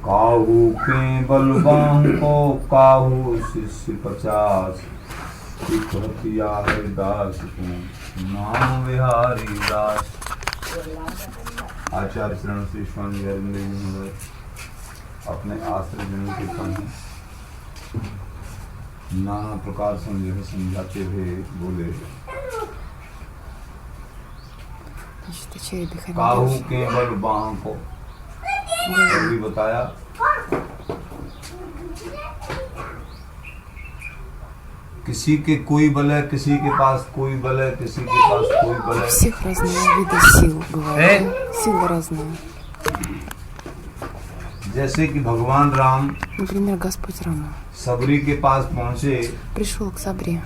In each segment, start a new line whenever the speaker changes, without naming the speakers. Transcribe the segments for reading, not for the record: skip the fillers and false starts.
काहू के बलबाहु को काहू शिष्य 50 हतिया हरिदास को नाम बिहारी दास। आचार्य शरण श्री स्वामी अरविंद अपने आश्रय जनों के संग नाना प्रकार समझाते हुए बोले, काहू के बल बाहों को भी बताया, किसी के कोई बल है, किसी के पास कोई बल है, किसी के पास कोई बल है।
Всех разные виды сил бывают. Силы разные.
जैसे कि भगवान राम,
Например, Господь Рама
सबरी के पास पहुंचे,
пришел к Сабре.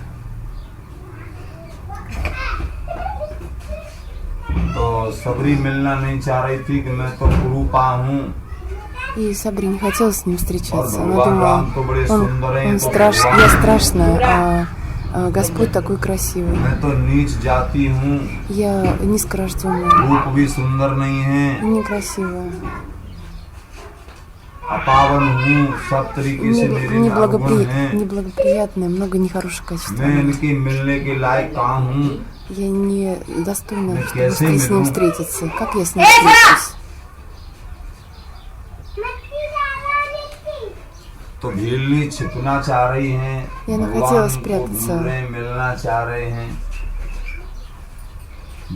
तो सबरी मिलना नहीं चाह रही थी कि मैं तो कुरूपा हूँ।
И Сабри не хотел с ним встречаться.
और
Она
भगवान
думала,
राम तो बड़े सुंदर हैं,
я страшная, а Господь такой красивый.
मैं तो नीच जाति हूँ,
Я низкорожденная,
रूप भी सुंदर नहीं है,
некрасивая,
अपावन हूँ, सब तरीके से मेरे में अवगुण हैं।
неблагоприятная, много нехороших качеств.
मैं इनके मिलने के लायक कहाँ हूँ?
Я не достойна,
मैं
чтобы
कैसे
с ним
मिलूं?
встретиться. Как я с ним встречусь?
तो भीलनी छिपना चाह रही हैं,
Я
भगवान
хотела
को
спрятаться.
ढूंढ रहे हैं, मिलना चाह रहे हैं।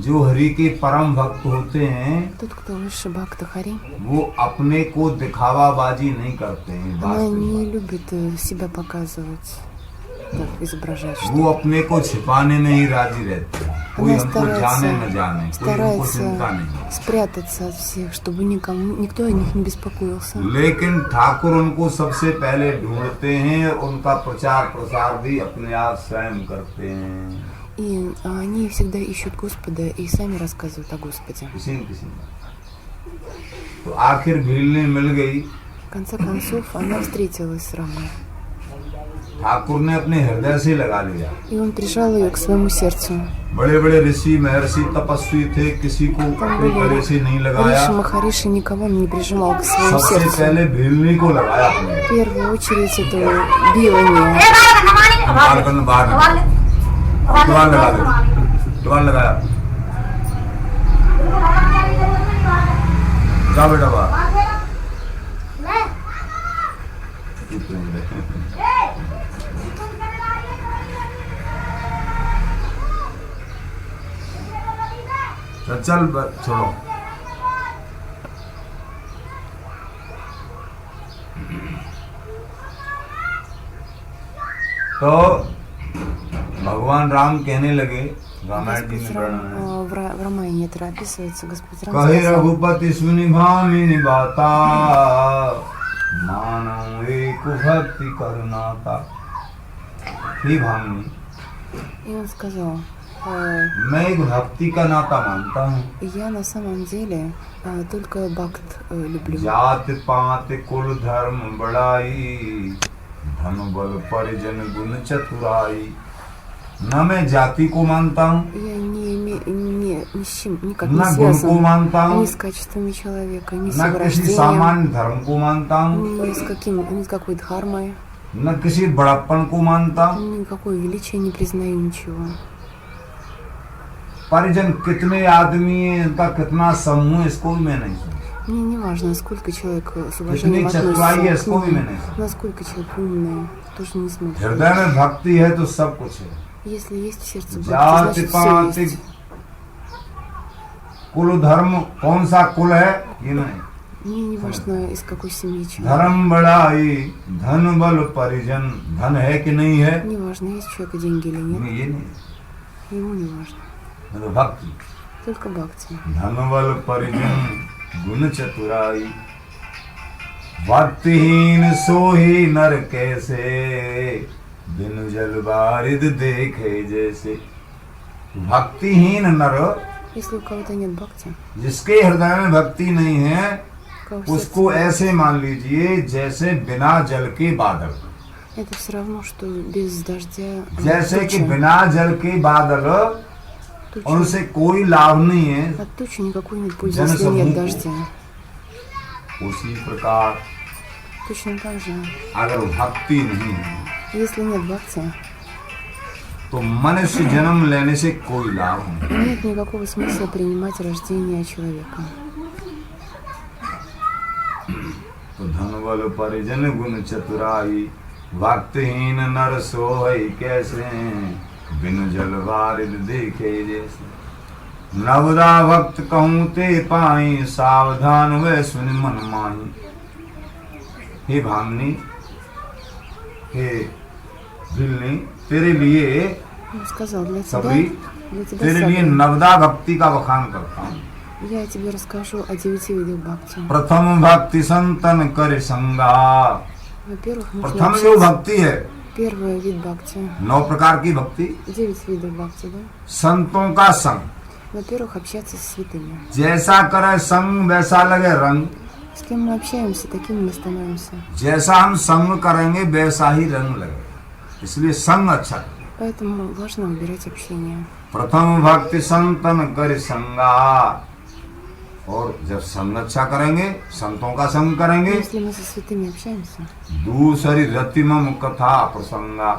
जो हरि के परम भक्त होते हैं,
Тот, кто выше Бхакта Хари,
वो अपने को दिखावाबाजी नहीं करते हैं,
она
वास्तविक।
не любит себя показывать, так, изображать
वो
что-то.
अपने को छिपाने में ही राजी रहते हैं। कोई
Она
हमको जाने न जाने, कोई हमको चिंता
старается
नहीं।
спрятаться от всех, чтобы никто о них не беспокоился.
लेकिन ठाकुर उनको सबसे पहले ढूंढते हैं और उनका प्रचार प्रसार भी अपने आप स्वयं करते हैं,
И они всегда ищут Господа и сами рассказывают о Господе.
किसी न किसी में। तो आखिर भीलनी मिल गई।
В конце концов, она встретилась с Рамой.
ठाकुर ने अपने हृदय से लगा लिया।
И он прижал ее к своему сердцу.
बड़े बड़े ऋषि महर्षि तपस्वी थे, किसी को कोई गले से नहीं लगाया।
Риши Махариши никого он не прижимал к своему
सबसे
сердцу.
पहले भीलनी को लगाया अपने।
В первую очередь это Билани.
बाहर करना, बाहर लगा दे, दुकान लगाया। जा बेटा बाहर। चल छोड़ो। तो भगवान राम कहने लगे, रामायण जी में वर्णन है,
В Рамайне это описывается. Господь Рам
कहे
сказал,
रघुपति सुनि भामिनि बाता, मानव एक भक्ति करुणाता। हे भामिनी,
и он сказал,
मैं एक भक्ति का नाता मानता हूँ।
я на самом деле только Бхакт люблю.
जात पात कुल धर्म बड़ाई, धन बल परिजन गुण चतुराई। न मैं जाति को मानता हूँ,
Я ни с чем никак
न
не
गुण को
связан
मानता हूँ,
ни с качествами человека, ни с
न
его
किसी
рождением,
सामान्य धर्म को मानता हूँ,
ни с какой дхармой,
न किसी बड़प्पन को मानता हूँ।
никакое величие не признаю, ничего.
परिजन कितने आदमी है, इनका कितना समूह, इसको भी मैं नहीं समझता।
Мне не важно, насколько человек с
कितनी
уважением
चतुराई है,
относится
इसको
к
भी मैं
нему,
नहीं समझता।
насколько человек умный, тоже не смотрит.
हृदय में भक्ति है तो सब कुछ है।
Если есть в сердце Бхакти,
जाति
значит
पात
все есть.
कुल धर्म, कौन सा कुल है ये नहीं।
Мне не важно, из какой семьи человек.
धर्म बड़ाई, धन बल परिजन, धन है कि नहीं है,
Не важно, есть у человека деньги или нет,
ये नहीं।
ему не важно.
मतलब भक्ति,
Только Бхакти.
धन बल परिजन गुण चतुराई। भक्तिहीन सोही नर कैसे, बिनु जल बारिद देखे जैसे। भक्तिहीन नर,
Если у кого-то нет Бхакти,
जिसके हृदय में भक्ति नहीं है,
у кого в
उसको
сердце,
ऐसे मान लीजिए जैसे बिना जल के बादल।
это все равно, что без дождя
जैसे कि
туча.
बिना जल के बादल,
Туча.
उनसे कोई लाभ नहीं है।
От тучи никакой нет пользы,
जन
если нет
समूह को।
дождя.
उसी प्रकार
Точно так же,
अगर भक्ति नहीं है
если нет бхакти,
तो मनुष्य जन्म लेने से कोई लाभ नहीं।
нет никакого смысла принимать रождение человека.
तो धन बल परिजन गुण चतुराई भक्तहीन नर सोहै कैसे बिनु जल वारिद देखे जैसे। नवदा भक्त कहूँ ते पाई सावधान वे सुन मन माही। हे भामनी, हे दिलनी, तेरे लिए
Он сказал, для
सभी
тебя
तेरे लिए
Саба,
नवदा भक्ति का बखान करता हूँ।
я тебе расскажу о 9 видах бхакти.
प्रथम भक्ति संतन कर संगा।
Во-первых, нужно
प्रथम जो
общаться.
भक्ति है,
Первый вид бхакти.
9 प्रकार की भक्ति,
9 видов бхакти, да?
संतों का संग।
Во-первых, общаться с святыми.
जैसा करे संग वैसा लगे रंग।
С кем мы общаемся, такими мы становимся.
जैसा हम संग करेंगे वैसा ही रंग लगेगा, इसलिए संग अच्छा है।
Поэтому важно выбирать общение.
प्रथम भक्ति संतन कर संगा। और जब संग अच्छा करेंगे, संतों का संग करेंगे,
Если мы со святыми общаемся,
दूसरी रतिमम कथा प्रसंगा,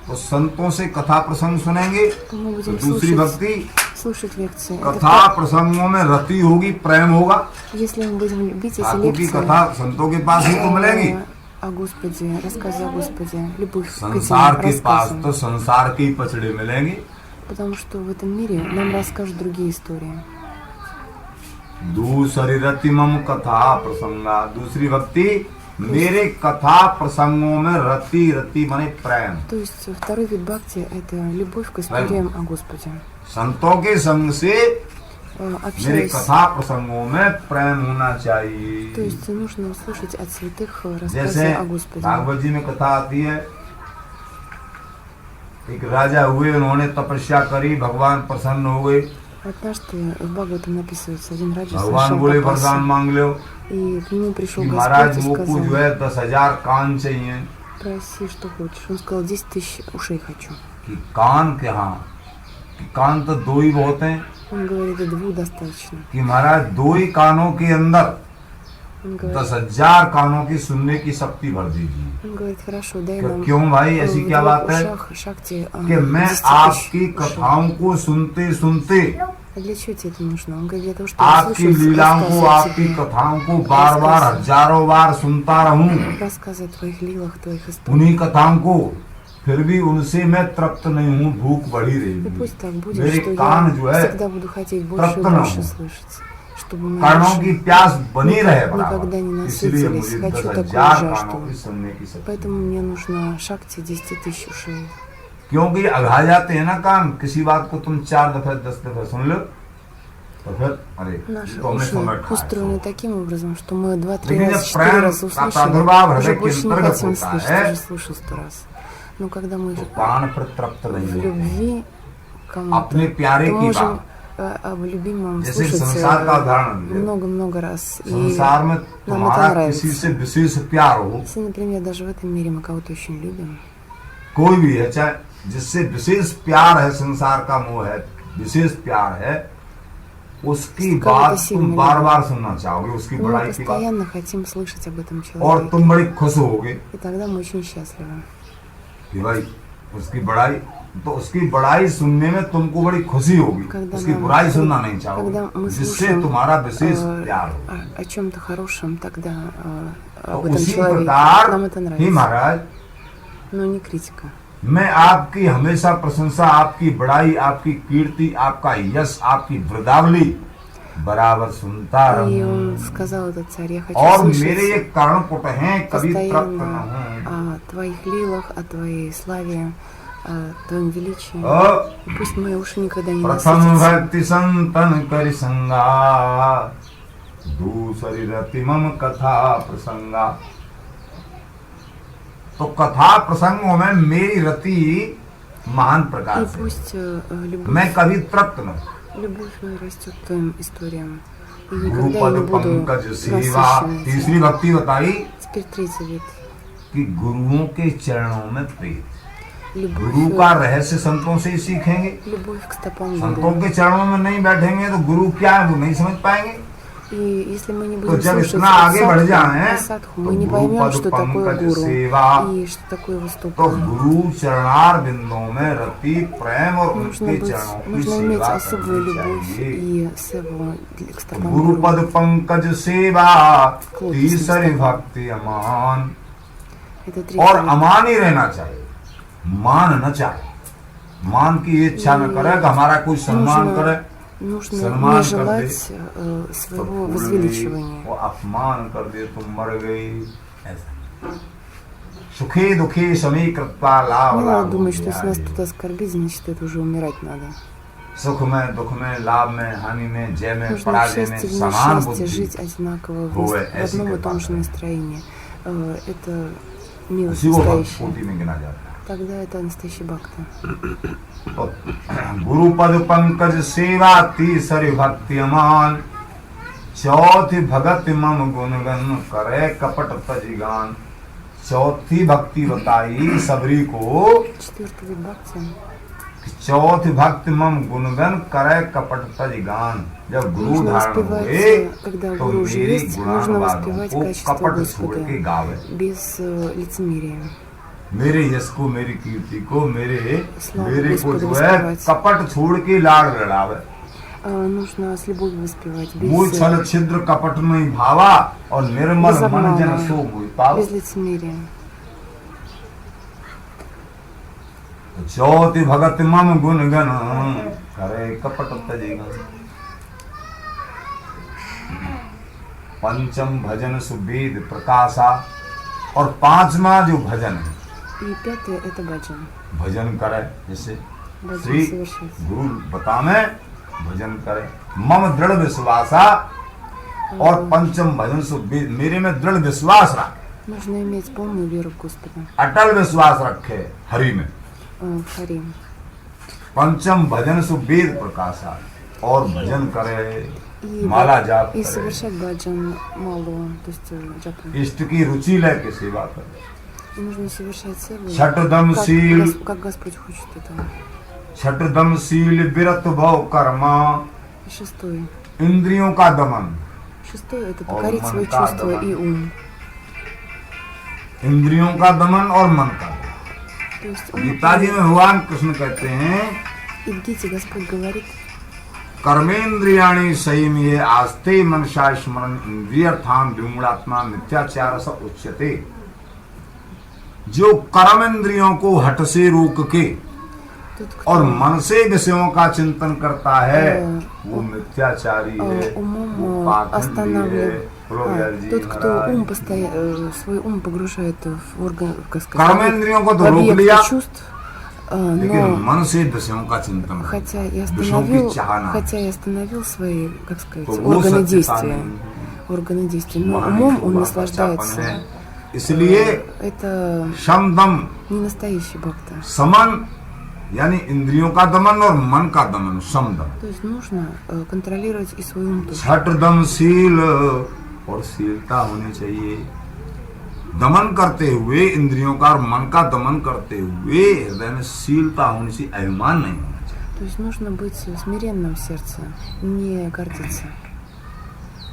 तो संतों से कथा प्रसंग सुनेंगे
то мы
तो
будем
दूसरी भक्ति
слушать лекции. Это
कथा प्रसंगों में रति होगी, प्रेम होगा।
если мы будем любить эти
ठाकुर की
лекции
कथा संतों के पास ही तो मिलेगी।
о Господе, рассказы о Господе, любовь к этим
संसार के पास
рассказам.
तो संसार के ही पचड़े मिलेंगे।
Потому что в этом мире нам расскажут другие истории.
दूसरी रतिमम कथा प्रसंगा, दूसरी भक्ति मेरे कथा प्रसंगों में रति, रति माने प्रेम।
То есть второй вид бхакти – это любовь к историям о Господе.
संतों के संग से मेरे
Общаясь,
कथा प्रसंगों में प्रेम होना चाहिए।
то есть нужно слушать от святых рассказы
जैसे
о Господе.
भागवत जी में कथा आती है, एक राजा हुए, उन्होंने तपस्या करी, भगवान प्रसन्न हो गए।
Однажды в Бхагаватам написывается, один раджа
भगवान
совершал
बोले वरदान
тапасу,
मांग लो
и к нему пришел
कि महाराज
Господь и
मुझको जो
сказал,
है 10,000 कान चाहिए।
проси, что хочешь. Он сказал, 10 тысяч ушей хочу.
कि कान के, हाँ, कि कान तो 2 ही बहुत हैं।
Он говорит, 2 достаточно.
कि महाराज 2 ही कानों के अंदर
Он говорит,
10,000 कानों की सुनने की शक्ति भर दीजिए।
он говорит, хорошо, дай нам
क्यों भाई, ऐसी
в
क्या
2
बात है
ушах шакти
कि मैं
10
आपकी
тысяч ушей.
कथाओं को सुनते सुनते,
А для чего тебе это нужно? Он говорит, для того, чтобы
आपकी
слушать
लीलाओं को,
рассказы о
आपकी
тебе,
कथाओं को बार बार हजारों बार सुनता रहूं।
рассказы о твоих лилах, твоих историях.
उन्हीं कथाओं को, फिर भी उनसे मैं तृप्त नहीं हूँ, भूख बढ़ी
И
रहेगी।
пусть так будет,
मेरे
что
कान
я
जो है
всегда буду хотеть больше и
तृप्त ना
больше
हो,
слышать. Чтобы мои
कानों की
уши
प्यास बनी रहे
никогда не
बराबर, इसलिए
насытились.
मुझे
Хочу
10,000
такую
कानों
жажду.
की सुनने की शक्ति।
Поэтому мне нужно шакти 10 тысяч ушей.
क्योंकि अघा जाते हैं ना कान, किसी बात को तुम 4 दफे 10 दफे सुन लो तो फिर अरे
Наши
तो हमने
уши
समय खाया।
устроены таким образом, что мы 2-3
लेकिन
раза,
जब
4
प्रेम
раза
का
услышали,
प्रादुर्भाव
уже
हृदय के
больше не
अंतर्गत
хотим
होता
слышать,
है,
уже слышал 100 раз. Но когда мы
तो कान फिर तृप्त नहीं
в
होते।
любви к кому-то,
अपने प्यारे
то
की
можем
बात,
об любимом
जैसे
слушать
संसार का उदाहरण दिया,
много-много раз. И
संसार में
нам это
तुम्हारा
нравится.
किसी से विशेष प्यार हो,
Если, например, даже в этом мире мы кого-то очень любим,
कोई भी है, चाहे जिससे विशेष प्यार है, संसार का मोह है, विशेष प्यार है, उसकी
कभी
बात
किसी
तुम
में
बार
नहीं।
बार सुनना चाहोगे, उसकी
мы
बड़ाई की बात,
постоянно хотим слышать об этом
और
человеке.
तुम बड़ी खुश होगे
И тогда мы очень счастливы.
कि भाई उसकी बड़ाई, तो उसकी बड़ाई सुनने में तुमको बड़ी खुशी होगी,
Когда
उसकी
нам-
बुराई सुनना नहीं
когда
चाहोगे,
мы
जिससे
слушаем,
तुम्हारा विशेष प्यार हो।
О чем-то хорошем, тогда
तो
об этом
उसी
человеке.
प्रकार
Нам это
ही
нравится.
महाराज,
Но не критика.
मैं आपकी हमेशा प्रशंसा, आपकी बड़ाई, आपकी कीर्ति, आपका यश, आपकी वृद्धावली बराबर सुनता
И
रहूं।
он сказал, этот царь, я хочу
और मेरे ये
слышать
कर्णपुट हैं, कभी तृप्त न
постоянно
हूं।
о твоих лилах, о твоей славе, о твоем величии.
और
И пусть мои уши никогда не
प्रथम
насытятся.
भक्ति संतन कर संगा, दूसरी रति मम कथा प्रसंगा। तो कथा प्रसंगों में मेरी रति महान
И
प्रकार से,
пусть
मैं कभी तृप्त न,
любовь моя растет к твоим историям. И
गुरु
никогда я не
पद
буду
पंकज सेवा।
насыщена
तीसरी
этим.
भक्ति बताई
Теперь третий вид.
कि गुरुओं के चरणों में प्रीत। गुरु
Любовь,
का रहस्य संतों से ही सीखेंगे।
любовь к стопам
संतों
Гуру.
के चरणों में नहीं बैठेंगे तो गुरु क्या है वो नहीं समझ पाएंगे।
И если мы не
तो
будем
जब
слушаться
इतना आगे बढ़ जाएं
садху,
तो
мы не
गुरु
поймем,
पद
что такое
पंकज
гуру
सेवा,
и что такое
तो
выступление.
गुरु चरणार बिंदों में रति प्रेम और
Нужно
उनके चरणों की
нужно иметь
सेवा
особую
करनी
любовь
चाहिए।
и севу к стопам
गुरु
гуру.
पद पंकज सेवा
Клуб
तीसरी
Христа.
भक्ति अमान,
Это
और
третий.
अमान ही रहना चाहिए, मान न चाहे, मान की इच्छा न करे कि हमारा कोई सम्मान करे,
Нужно
सम्मान
не
कर
желать
तो
своего
भूल गई,
возвеличивания.
वो अपमान कर दे तो मर गई। ऐसा सुखी दुखी समी कृत्वा लाभ
Не
लाभ
надо думать, что если нас
होती
кто-то оскорбит, значит это уже умирать надо.
सुख में दुख में लाभ में हानि में जय में
Нужно в
पराजय में
счастье, в
समान
несчастье
बुद्धि,
жить одинаково
वो
в
ऐसी
одном и
कृपा
том же
करें।
настроении. Это милость
उसी को भक्त
настоящая.
कोटि में गिना जाता है।
Тогда это настоящий бхакта.
तो गुरु पद पंकज सेवा तीसरी भक्ति अमान, चौथी भगत मम गुणगन करे कपट तजिगान। चौथी भक्ति बताई सबरी को,
Четвертый вид бхакти.
चौथी भक्ति मम गुणगन करे कपट तजिगान। जब गुरु
Нужно
धारण
воспевать,
हुए
когда
तो
гуру уже
मेरी
есть, нужно
गुणानुवादों
воспевать
को
качество
कपट छोड़ के
Господа
गावे।
без лицемерия.
मेरे यश को मेरी कीर्ति को मेरे
Слава
मेरे को
Господу
जो है
воспевать.
कपट छोड़ के लाड़ लड़ावे।
Нужно с любовью воспевать,
मूल
без,
छल छिद्र कपट में भावा और निर्मल
без
मन जन
обмана,
सो मोहि पाव।
без лицемерия.
ज्योति भगत मम गुण गण करे कपट तजेगा। पंचम भजन सुवेद प्रकाशा, और पांचवा जो भजन है,
И пятое это баджан.
भजन करे जैसे
Баджан
श्री
совершается.
गुरु बतावे भजन करे। मम दृढ़ विश्वासा, और पंचम भजन सुवेद, मेरे में दृढ़ विश्वास रखे,
Нужно иметь полную веру в Господа,
अटल विश्वास रखे हरि में।
в Хари.
पंचम भजन सुवेद प्रकाशा, और भजन करे,
И,
माला जाप
и
करे,
совершать баджан малу, то есть джапу.
इष्ट की रुचि लेके सेवा करे।
И нужно совершать севу,
छठदम शील,
как Господь хочет этого.
छठदम शील विरत भव कर्मा,
И шестой.
इंद्रियों का दमन,
Шестой это
और
покорить
मन
свои
का
чувства
दमन।
и ум.
इंद्रियों का दमन और मन का दमन।
То есть ум
गीता जी में भगवान कृष्ण कहते हैं,
и в Гите Господь говорит,
कर्मेंद्रियाणि संयम्ये आस्ते मनसा स्मरण इंद्रियर्थान विमूढ़ात्मा मिथ्याचार स उच्यते। जो कर्म इंद्रियों को हट से रोक के
тот,
और
кто
मन से विषयों का चिंतन करता है वो मिथ्याचारी है, वो
умом
पाखंडी है।
останавливает.
बोलो यार जी
Тот, кто
महाराज।
свой ум погружает в орган, как сказать,
कर्म इंद्रियों को
в
तो रोक
объекты
लिया,
чувств,
लेकिन
но
मन से विषयों का चिंतन करे,
хотя и
विषयों की चाहना,
остановил свои, как сказать,
तो वो
органы
सत्यता
действия,
नहीं।
но
वहाँ
умом
नहीं
он
होगा,
наслаждается.
बच्चापन है। इसलिए
Это
शम दम
не настоящий бхакта.
समन, यानी इंद्रियों का दमन और मन का दमन, सम दम।
То есть нужно контролировать и свой ум тоже.
छठ दम शील, और शीलता होनी चाहिए। दमन करते हुए इंद्रियों का और मन का दमन करते हुए हृदय में शीलता होनी चाहिए, अभिमान नहीं होना चाहिए।
То есть нужно быть смиренным в сердце, не гордиться.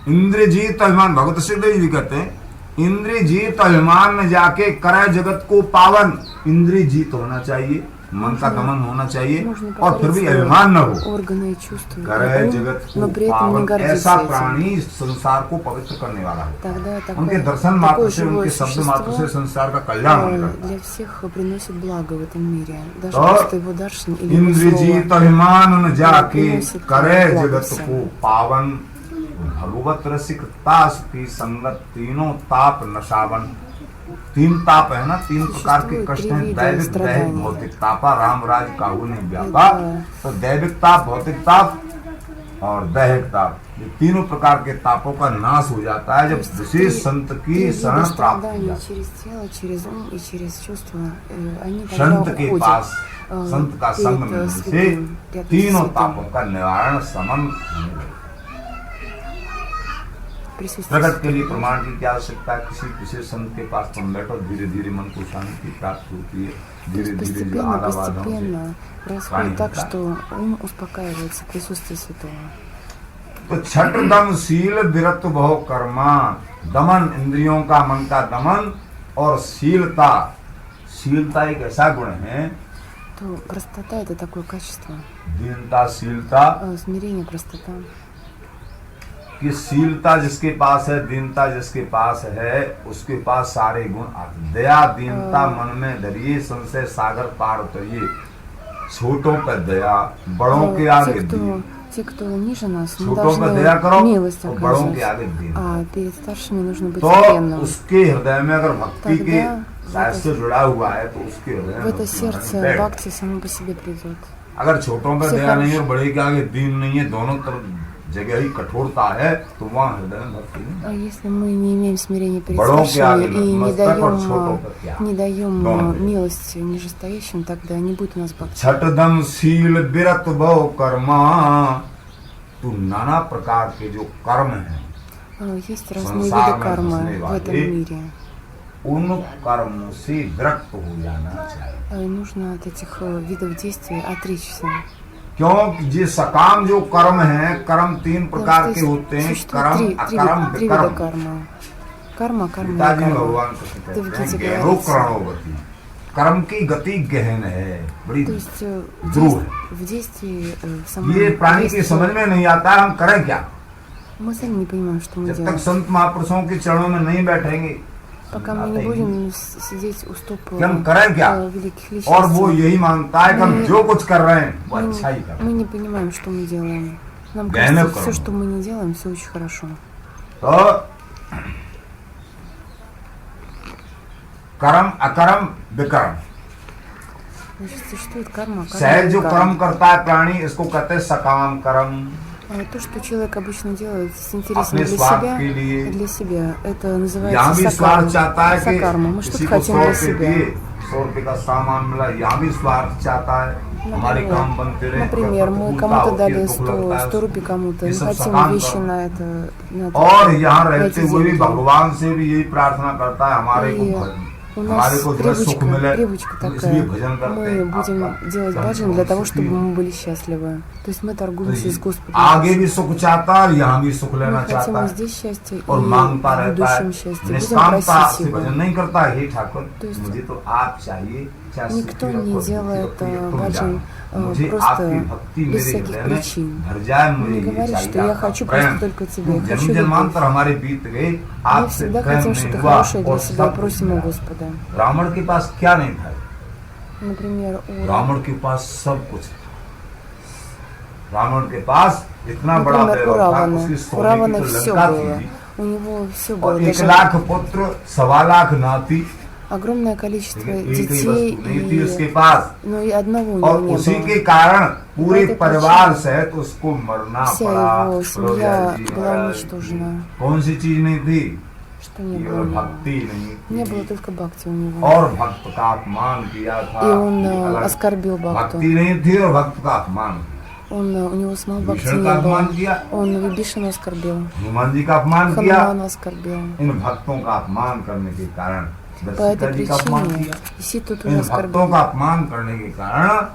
इंद्रिय जीत अभिमान, भगवत सिद्धदेव जी कहते हैं, इंद्रिय जीत अभिमान में जाके करे जगत को पावन। इंद्रिय जीत होना चाहिए, मन का दमन होना चाहिए,
Нужно
और फिर भी
покорить
अभिमान न हो।
свои органы и чувства,
करे
ум,
जगत
но
को
при этом не
पावन,
гордиться
ऐसा
этим.
प्राणी संसार को पवित्र करने वाला है।
Тогда
उनके
такое,
दर्शन मात्र
такое
से,
живое
उनके शब्द मात्र से
существо
संसार का कल्याण होगा।
для всех приносит благо в этом мире. Даже
तो
просто его даршин или его
इंद्रिय जीत
слово.
अभिमान न जाके
приносит
करे
благо
जगत
всем.
को पावन। भगवत रसिक तास की संगत तीनों ताप नशावन। तीन ताप है ना, तीन प्रकार के
सуществует
कष्ट
три
हैं,
вида
दैविक दैहिक
страданий.
भौतिक तापा। राम राज काहू ने व्यापा। तो दैविक ताप, भौतिक ताप और दैहिक ताप, ये तीनों प्रकार के तापों का नाश हो जाता है जब विशेष संत
Три
की
вида
शरण प्राप्त हो
страданий
जाती
через тело, через ум и через чувства, они
है।
тогда
संत के
уходят
पास, संत का संग
перед
मिलने से
святым, рядом с
तीनों
святым.
तापों का निवारण समन होने लगा।
Присутствие
प्रगति के लिए प्रमाण की क्या आवश्यकता है? किसी विशेष संत के पास तुम बैठो, धीरे धीरे मन को शांति प्राप्त होती है। धीरे धीरे जो
постепенно,
आधा बाधा
постепенно происходит так, что ум успокаивается в присутствии святого.
तो छठ दम शील विरत बहु कर्मा, दमन इंद्रियों का, मन का दमन, और शीलता, शीलता एक ऐसा गुण है,
То простота это такое качество.
दीनता शीलता,
Смирение, простоता.
कि शीलता जिसके पास है, दीनता जिसके पास है, उसके पास सारे गुण आते हैं। दया दीनता मन में धरिए, संशय सागर पार उतरिए। छोटों पर दया, बड़ों के आगे दीन।
Те, кто ниже нас, мы
छोटों पर दया करो
должны милость
और बड़ों के
оказывать.
आगे दीन।
А перед старшими нужно быть
तो
смиренным.
उसके हृदय में अगर भक्ति के
Тогда
साथ से जुड़ा हुआ है तो उसके हृदय
в
में
это
भक्ति
сердце
बैठ।
бхакти само по себе придет.
अगर छोटों पर
से
दया नहीं है
हर्ष।
और बड़े के आगे दीन नहीं है, दोनों तरफ जगह ही कठोरता है, तो वहाँ हृदय में भक्ति नहीं
А
है।
если мы не имеем смирения перед
बड़ों के आगे
старшими и
मस्तक और छोटों पर क्या?
не даем
दोनों।
милость нижестоящим, тогда не будет у нас бхакти.
छठ दम शील विरत बहु कर्मा, तो नाना प्रकार के जो कर्म हैं,
Есть разные
संसार
виды
में
кармы
घुसने
в этом
वाले
мире.
उन कर्मों से विरक्त हो जाना चाहिए।
Нужно от этих видов действий отречься.
क्योंकि ये सकाम जो कर्म है, कर्म तीन प्रकार के होते हैं,
Существует
कर्म
три
अकर्म
вида вида
विकर्म।
кармы. Карма, карма и
पिताजी
карма.
भगवान कृष्ण
तो
कहते हैं
गीता
गहनो
говорится।
करणोगति, कर्म की गति गहन है, बड़ी
То есть
ध्रुव है।
в действии, в самом
ये प्राणी की
действии
समझ में नहीं आता है, हम करें क्या?
мы сами не понимаем, что мы
जब तक
делаем.
संत महापुरुषों के चरणों में नहीं बैठेंगे,
Пока мы не будем сидеть у стоп
कि हम करें क्या?
великих
और वो
личностей,
यही मानता है कि हम
Мы-
जो कुछ कर रहे हैं वो
мы,
अच्छा ही कर रहे
мы не понимаем, что мы делаем. Нам
Гайно
кажется, все,
карма.
что мы не делаем, все очень хорошо.
हैं। तो कर्म अकर्म विकर्म,
Значит, существует карма,
सहज
карма
जो
и
कर्म
карма.
करता है प्राणी, इसको कहते हैं सकाम कर्म।
То, что человек обычно делает с интересом
अपने
для
स्वार्थ
себя,
के लिए।
для себя, это
यहाँ
называется
भी स्वार्थ चाहता है
сакарма. Мы
कि
что-то
किसी को
хотим
100
для
रुपए
себя.
दिए, 100 रुपए का सामान मिला, यहाँ भी स्वार्थ चाहता है, हमारे काम बनते रहे।
Например, мы
प्रतिकूलता
кому-то
होती है,
дали
दुख लगता है
100 рупий कому-то,
ये
мы
सब
хотим
सकाम
вещи
कर्म।
на это,
और यहाँ रहते
эти
हुए भी
деньги.
भगवान से भी यही प्रार्थना करता है, हमारे
И
को
У
हमारे
нас
को जो है सुख मिले,
привычка
तो इसलिए
такая.
भजन करते
Мы
हैं।
будем
आपका
делать
धन
баджан для того,
सुखी
чтобы
हो।
мы были счастливы. То есть мы торгуемся с Господом.
आगे भी सुख चाहता है और यहाँ भी सुख
Мы
लेना
хотим
चाहता
и
है
здесь счастье, и
और मांगता
в
रहता है।
будущем счастье. Будем
निष्कामता
просить
से
Его.
भजन नहीं करता है, हे ठाकुर
То есть
मुझे तो आप चाहिए, चाहे
Никто
सुखी रखो,
не
दुखी
делает
रखो, ये तुम
баджан
जानो। मुझे
просто
आपकी भक्ति
без
मेरे
всяких
हृदय में
причин.
भर जाए, मुझे
Не
ये
говорит,
चाहिए
что я
आपका
хочу
प्रेम।
просто только тебя, я
जन्म
хочу
जन्मांतर
любовь.
हमारे बीत गए,
Мы
आपसे
всегда
प्रेम
хотим
नहीं
что-то
हुआ
хорошее
और
для себя и
सब
просим у
मिला।
Господа.
रावण के पास क्या नहीं था?
Например, у
रावण के पास सब कुछ था। रावण के पास इतना बड़ा
Например, у
वैभव था,
Равана.
उसकी
У
सोने की
Равана
तो
все
लंका
было.
थी,
У него все было.
और 1
Даже
लाख पुत्र, 1.25 लाख नाती,
огромное количество
लेकिन एक ही
детей,
वस्तु नहीं थी उसके
и,
पास,
но и одного у
और
него не
उसी
было.
के कारण पूरे
этой
परिवार
причине
सहित उसको मरना
Вся
पड़ा।
его семья
जी
была
महाराज,
уничтожена.
कौन सी चीज नहीं थी?
Что не
केवल
было у него.
भक्ति नहीं
Не
थी।
было только бхакти у него.
और भक्त का अपमान किया था,
И он
ये अलग।
оскорбил бхакту.
भक्ति नहीं थी और भक्त का अपमान,
У него самого бхакти
विभीषण
не
का अपमान
было.
किया,
Он Вибишину оскорбил.
हनुमान जी का अपमान किया,
Хануману оскорбил.
इन भक्तों का अपमान करने के कारण
По
सीता
этой
जी का अपमान
причине
किया।
Ситу тоже
इन भक्तों
оскорбил.
का अपमान करने के कारण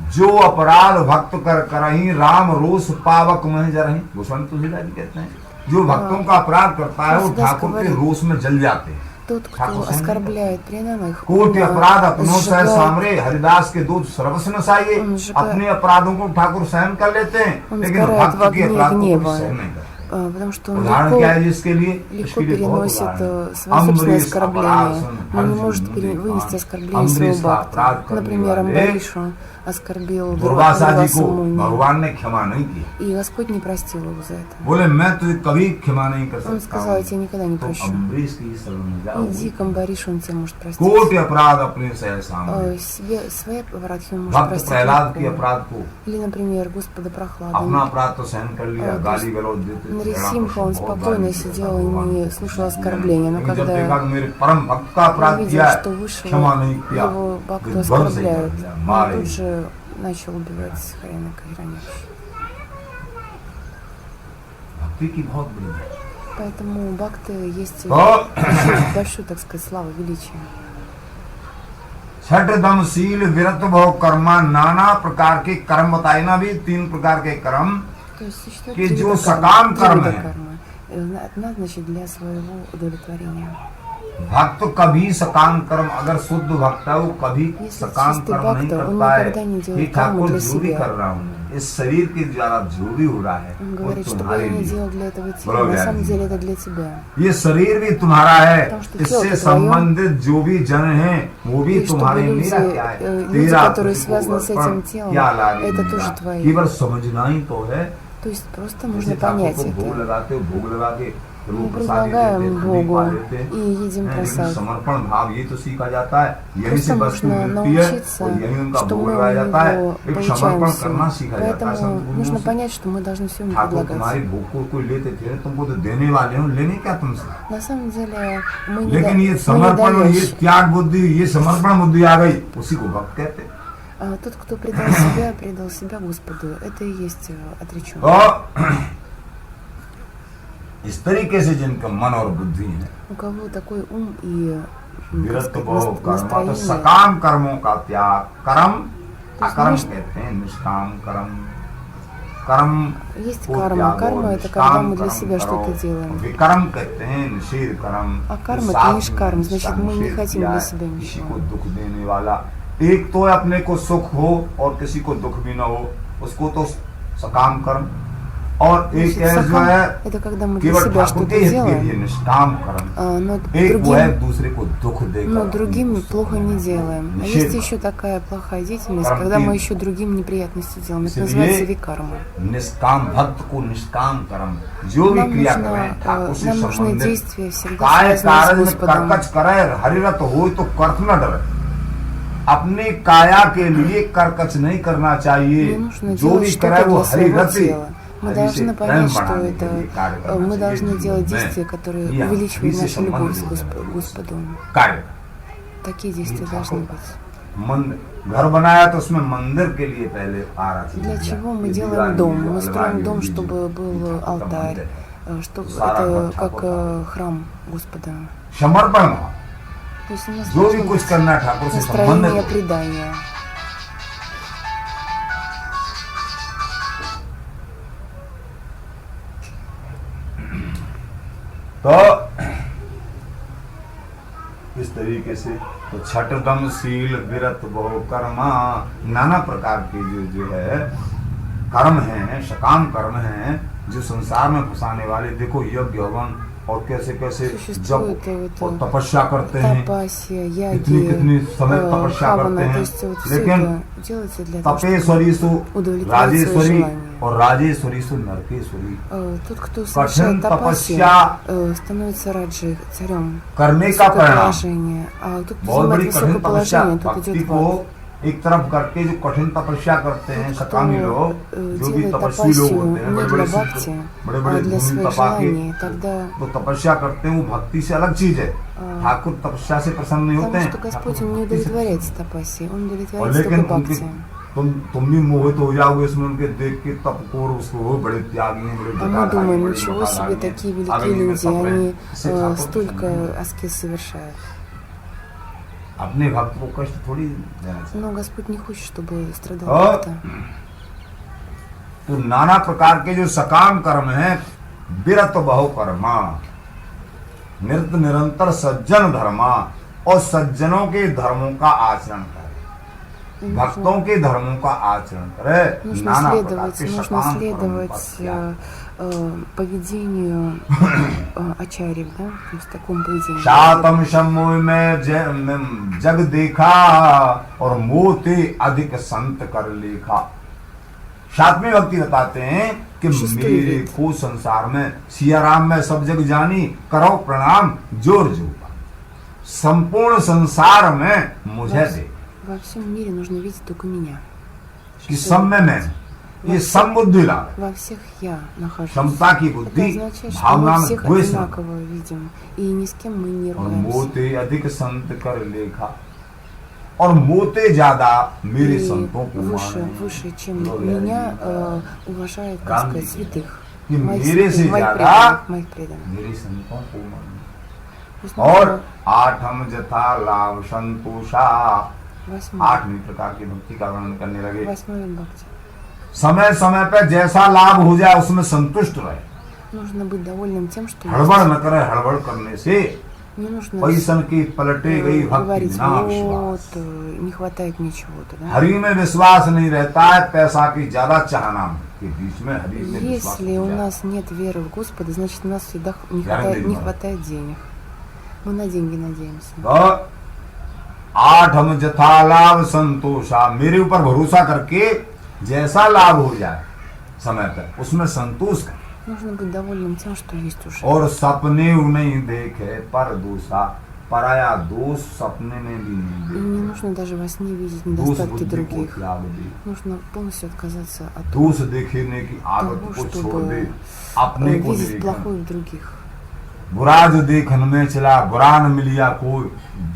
जो अपराध भक्त कर करही, राम रोष पावक मह जरही। गोस्वामी तुलसीदास जी कहते हैं, जो भक्तों का अपराध करता है वो
तुलसीदास
ठाकुर के
говорит,
रोष में जल जाते हैं।
Тот, кто
ठाकुर सहन
оскорбляет преданных,
कोटि
он
अपराध अपनों से
сжигает,
सामरे, हरिदास के दूत सर्वस्व नसाइए।
он сжигает-
अपने अपराधों को ठाकुर सहन कर लेते हैं,
Он
लेकिन
сгорает
भक्त
в
के
огне
अपराध को कोई
гнева.
सहन नहीं करता।
Потому что он
उदाहरण क्या है जिसके लिए?
легко
इसके लिए बहुत
переносит
उदाहरण।
свои собственные
अम्बरीश
оскорбления,
अपराध
но не
हर
может
जिंदगी
вынести
कान।
оскорбление своего
अम्बरीश का अपराध
бхакта.
करने
Например,
वाले
Амбаришу оскорбил
दुर्वासा जी को
Муни,
भगवान ने क्षमा नहीं किया।
и Господь не простил его за это.
बोले मैं तुझे कभी क्षमा नहीं कर
Он
सकता
сказал,
हूँ।
я тебя никогда не
तो
прощу.
अम्बरीश की शरण में जाओ।
Иди к Амбаришу, он тебя может простить.
कोटि अपराध अपने से सामने।
Свои аппаратки он может
भक्त
простить.
प्रहलाद के
легко.
अपराध को,
Или, например, Господа Прохлада.
अपना अपराध तो सहन कर लिया,
तो
गाली गलौज देते थे,
Нарисимха, он
बहुत
спокойно
गाली
сидел
देता
и не
भगवान।
слушал оскорбления. Но
लेकिन जब देखा
когда
कि मेरे परम भक्त का अपराध
увидел,
किया है,
что высшего
क्षमा नहीं किया,
его бхакту
तो ध्वंस ही कर
оскорбляют,
दिया,
он
मारे।
тут же начал убивать Харина Кахираниш.
भक्ति की बहुत बड़ी है।
Поэтому бхакты есть
तो
большую, так сказать, славу, величие.
छठ दमशील विरत भव कर्मा, नाना प्रकार के कर्म बताए ना, भी 3 प्रकार के कर्म
То есть существует
कि
3
जो
вида
सकाम कर्म
вида
है।
кармы. Одна, значит, для своего удовлетворения.
भक्त कभी सकाम कर्म, अगर शुद्ध भक्त है वो कभी
Если
सकाम
чистый
कर्म नहीं
भक्त, он
करता है
никогда не делает
कि ठाकुर
कर्म для
जो भी
себя.
कर रहा हूँ इस शरीर के द्वारा जो भी हो रहा है
Он
वो
говорит, что бы
तुम्हारे
я ни
लिए।
делал для этого тела,
बोलो
на
ज्ञान
самом
जी।
деле это для тебя.
ये शरीर भी तुम्हारा है,
потому что
इससे
тело-то
संबंधित जो भी जन हैं वो भी
И чтобы
तुम्हारे।
люди,
मेरा क्या है,
люди,
तेरा
которые
तुझको
связаны с
अर्पण
этим телом,
क्या लागे
это
मेरा?
тоже твои.
केवल समझना ही तो है।
То есть просто
जैसे
нужно
ठाकुर
понять
को भोग
это.
लगाते हो, भोग लगा के
Мы
वो प्रसाद
предлагаем
देते हैं,
Богу
खा लेते हैं।
и едим
लेकिन
प्रसाद.
समर्पण भाव ये तो सीखा जाता है, यही से
Просто
वस्तु
нужно
मिलती है
научиться,
और यही उनका
что
भोग
мы
लगाया
у
जाता है।
него
एक
получаем
समर्पण
все.
करना सीखा जाता है
Поэтому
संत
нужно
गुरुओं से।
понять, что мы должны все ему
ठाकुर
предлагать.
तुम्हारी भोग को कोई लेते थे, तुमको तो देने वाले हो, लेने क्या तुमसे?
На самом деле мы не,
लेकिन ये
мы не
समर्पण और ये
даешь.
त्याग बुद्धि, ये समर्पण बुद्धि आ गई, उसी को भक्त कहते हैं।
Тот, кто предал себя Господу, это и есть отреченный.
तो इस तरीके से जिनका मन और बुद्धि है,
У कого такой ум и
विरत बहु कर्म, तो
настроение.
सकाम कर्मों का त्याग, कर्म
तो
अकर्म
есть,
कहते हैं, निष्काम कर्म। कर्म
Есть
को
карма.
त्यागो,
Карма это когда
निष्काम
мы для
कर्म
себя
करो।
что-то делаем.
विकर्म कहते हैं निषेध कर्म।
А карма
जो
это
साथ
нишкарм,
में
значит,
इसका
мы не
निषेध
хотим
किया
для
है,
себя
किसी
ничего.
को दुख देने वाला, एक तो अपने को सुख हो और किसी को दुख भी ना हो, उसको तो सकाम कर्म, और एक
Значит,
है जो
сакам
है
это когда мы для
केवल
себя
ठाकुर
что-то
के हित के लिए
делаем,
निष्काम कर्म।
но
एक वो है
другим,
दूसरे को दुख देकर
но другим
अपनी
плохо не делаем. А
निषेध
есть еще такая плохая деятельность,
Карм
когда
तीन.
мы еще другим неприятности делаем. Это
इसलिए
называется викарма.
निष्काम भक्त को निष्काम कर्म, जो भी क्रिया करें ठाकुर से
нам нужны
संबंधित,
действия всегда
काय
связанные с
कारण
Господом.
करकच करे, हरिरत हो तो कर्थ न डरे। अपने काया के लिए करकच नहीं करना चाहिए,
Не нужно
जो
делать
भी करे
что-то
वो
для своего
हरिरत ही।
тела. Мы
हरि से
должны
प्रेम
понять, что
बढ़ाने के
это
लिए कार्य करना
мы
चाहिए
должны
जीवन
делать
में।
действия, которые
ये
увеличивают
हरि से
нашу любовь
संबंधित
к Господу.
कार्य।
Такие действия должны быть.
घर बनाया तो उसमें मंदिर के लिए पहले आरती
Для
किया।
чего мы
ये
делаем
दीवार
дом?
लीजिए,
Мы строим
अलमारी
дом,
लीजिए,
чтобы был
उसका
алтарь,
मंदिर।
чтобы
सारा
это
अच्छा
как
होता
храм Господа.
समर्पण भाव,
То есть у нас
जो भी
должно
कुछ
быть
करना है ठाकुर से
настроение
संबंधित।
предания.
तो इस तरीके से तो छठ दम शील विरत बहु कर्मा, नाना प्रकार के जो है कर्म हैं, सकाम कर्म हैं, जो संसार में फंसाने वाले। देखो यज्ञ हवन और कैसे कैसे जब
Существует вот
और तपस्या करते हैं,
тапасия,
कितनी कितनी
яги,
समय तपस्या
хавана.
करते
То
हैं,
есть вот все
लेकिन
это делается для того, чтобы
तपेश्वरी सु
удовлетворить свои
राजेश्वरी
желания.
और राजेश्वरी सु नरकेश्वरी।
Тот, кто
कठिन
совершает тапасию,
तपस्या
становится раджи, царем.
करने का
Высокое
परिणाम,
положение. А тот, кто
बहुत
занимает
बड़ी
высокое
कठिन तपस्या,
положение, тот
भक्ति
идет в
को
ад.
एक तरफ करके जो कठिन तपस्या करते हैं
Тот,
सकामी
кто
लोग, जो भी
делает
तपस्वी लोग
тапасию
होते हैं,
не
बड़े
для
बड़े
бхакти,
बड़े
а
बड़े
для
धूम
своих
तपा के
желаний, тогда
तो तपस्या करते हैं, वो भक्ति से अलग चीज है। ठाकुर तपस्या से प्रसन्न नहीं होते
потому
हैं,
что Господь
ठाकुर
он не
भक्ति से-
удовлетворяется тапасией, он
और
удовлетворяется
लेकिन
только
उनके
бхакти.
तुम भी मोहित हो जाओगे इसमें, उनके देख के तप को, और उसको वो बड़े त्यागी हैं, बड़े
А мы
जटाधारी,
думаем,
बड़े
ничего
मखाधारी
себе,
हैं।
такие
अब
великие
इनमें
люди,
तप है,
они
इससे ठाकुर
столько
प्रसन्न हैं।
аскез совершают.
अपने भक्त को कष्ट थोड़ी देना चाहिए।
Но Господь не хочет, чтобы страдал
और
кто-то.
तो नाना प्रकार के जो सकाम कर्म हैं, विरत बहु कर्मा, निरत निरंतर सज्जन धर्मा, और सज्जनों के धर्मों का आचरण करे, भक्तों के धर्मों का आचरण करे।
Нужно
नाना प्रकार
следовать,
के
нужно
सकाम कर्म
следовать
का
поведению ачарьев, да, то есть такому поведению.
शातम शम्मोय में जग देखा, और मोते अधिक संत कर लेखा। सातवीं भक्ति बताते हैं कि मेरे को संसार में सियाराम में सब जग जानी, करो प्रणाम जोर जोगा, संपूर्ण संसार में मुझे दे।
Во всем мире нужно видеть только меня.
कि सब में मैं, ये सब बुद्धि लाभ,
Во всех я нахожусь.
क्षमता की
Это
बुद्धि,
означает, что
भावना
мы
में
всех
द्वेष न,
одинаково видим, и ни с кем мы не
और
ругаемся.
मोते अधिक संत कर लेखा, और मोते ज्यादा मेरे
И
संतों को
выше, чем
लोग
меня,
यार,
уважают, как
गांधी
сказать, святых.
कि
Моих
मेरे से
святых, моих
ज्यादा
преданных, моих преданных.
मेरे संतों को मानो।
То есть
और
нужно
आठम जथा लाभ संतोषा,
Восьмой.
8वीं प्रकार की भक्ति का वर्णन करने लगे।
8-й вид бхакти.
समय समय पर जैसा लाभ हो जाए उसमें संतुष्ट रहे,
Нужно быть довольным тем, что
हड़बड़
есть.
न करे। हड़बड़ करने से
Не нужно
पैसन की पलटे गई भक्ति
говорить,
बिना
вот,
विश्वास।
не хватает мне чего-то. Да?
हरि में विश्वास नहीं रहता है, पैसा की ज्यादा चाहना के बीच में हरि में विश्वास
Если
नहीं
у
रहता।
нас нет веры в Господа, значит у нас всегда не
Я
хватает, не
не
хватает денег. Мы на деньги надеемся.
तो 8 हम जथा लाभ संतोषा, मेरे ऊपर भरोसा करके जैसा लाभ हो जाए समय पर उसमें संतोष कर।
Нужно быть довольным тем, что есть уже.
और सपने नहीं देखे पर दूसरा, पराया दोष सपने में भी नहीं
И
देखे।
не нужно даже во сне видеть
दोष
недостатки
बुद्धि को
других.
त्याग दे,
Нужно полностью отказаться от
दोष देखने की आदत
того,
को छोड़ दे,
чтобы
अपने को
видеть
निरीक्षण।
плохое в других.
बुरा जो देखन में चला, बुरा न मिलिया कोई,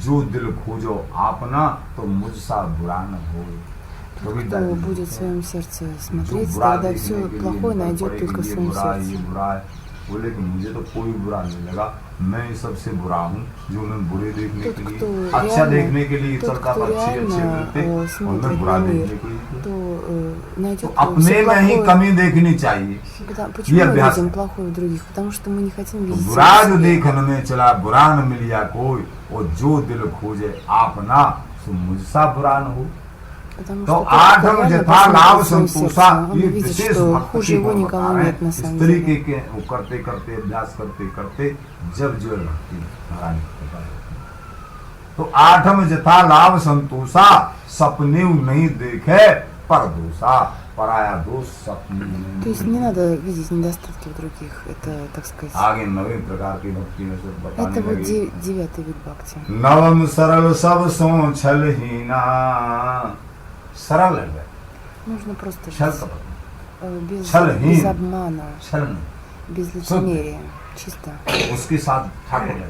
जो दिल खोजो आपना तो मुझसा बुरा न हो।
Тот, кто будет в своем сердце смотреть,
बुरा
тогда
देखने
все
के लिए
плохое
मन
найдет
पड़े
только
कि
в
ये
своем
बुरा है, ये
сердце.
बुरा है, बोले कि मुझे तो कोई बुरा नहीं लगा, मैं सबसे बुरा हूँ जो मैं बुरे देखने
Тот,
के
кто
लिए, अच्छा
реально-
देखने के लिए
тот,
चलता
кто
था, अच्छे अच्छे
реально,
मिलते और मैं
смотрит
बुरा
на мир,
देखने के लिए।
то
तो
найдет
अपने
все
में ही
плохое.
कमी देखनी चाहिए।
Почему
ये
мы
अभ्यास
видим
है।
плохое в других? Потому что мы не хотим
तो
видеть
बुरा
себя в
जो
себе.
देखन में चला, बुरा न मिलिया कोई, और जो दिल खोजे आपना सो मुझसा बुरा न हो।
Потому
तो
что тот, кто
8
реально
जथा
посмотрит
लाभ
в своё
संतोषा,
сердце, он
ये
увидит,
विशेष
что
भक्ति
хуже его
को
никого
बता रहे
нет на
हैं।
самом
इस तरीके
деле.
के वो करते करते अभ्यास करते करते जब जो भक्ति नारायण को पता है। तो 8 जथा लाभ संतोषा, सपने नहीं देखे पर दोषा, पराया दोष सपने नहीं
То есть
देखे।
не надо видеть недостатки в других. Это, так сказать,
आगे 9 प्रकार की भक्ति में से बताने
это вот
लगे।
9-й вид бхакти.
नवम सरल सब सो छलहीना, सरल है,
Нужно просто
छल
жить
कपट,
без,
छलहीन।
без обмана,
छल नहीं,
без лицемерия, чисто.
उसके साथ ठाकुर है।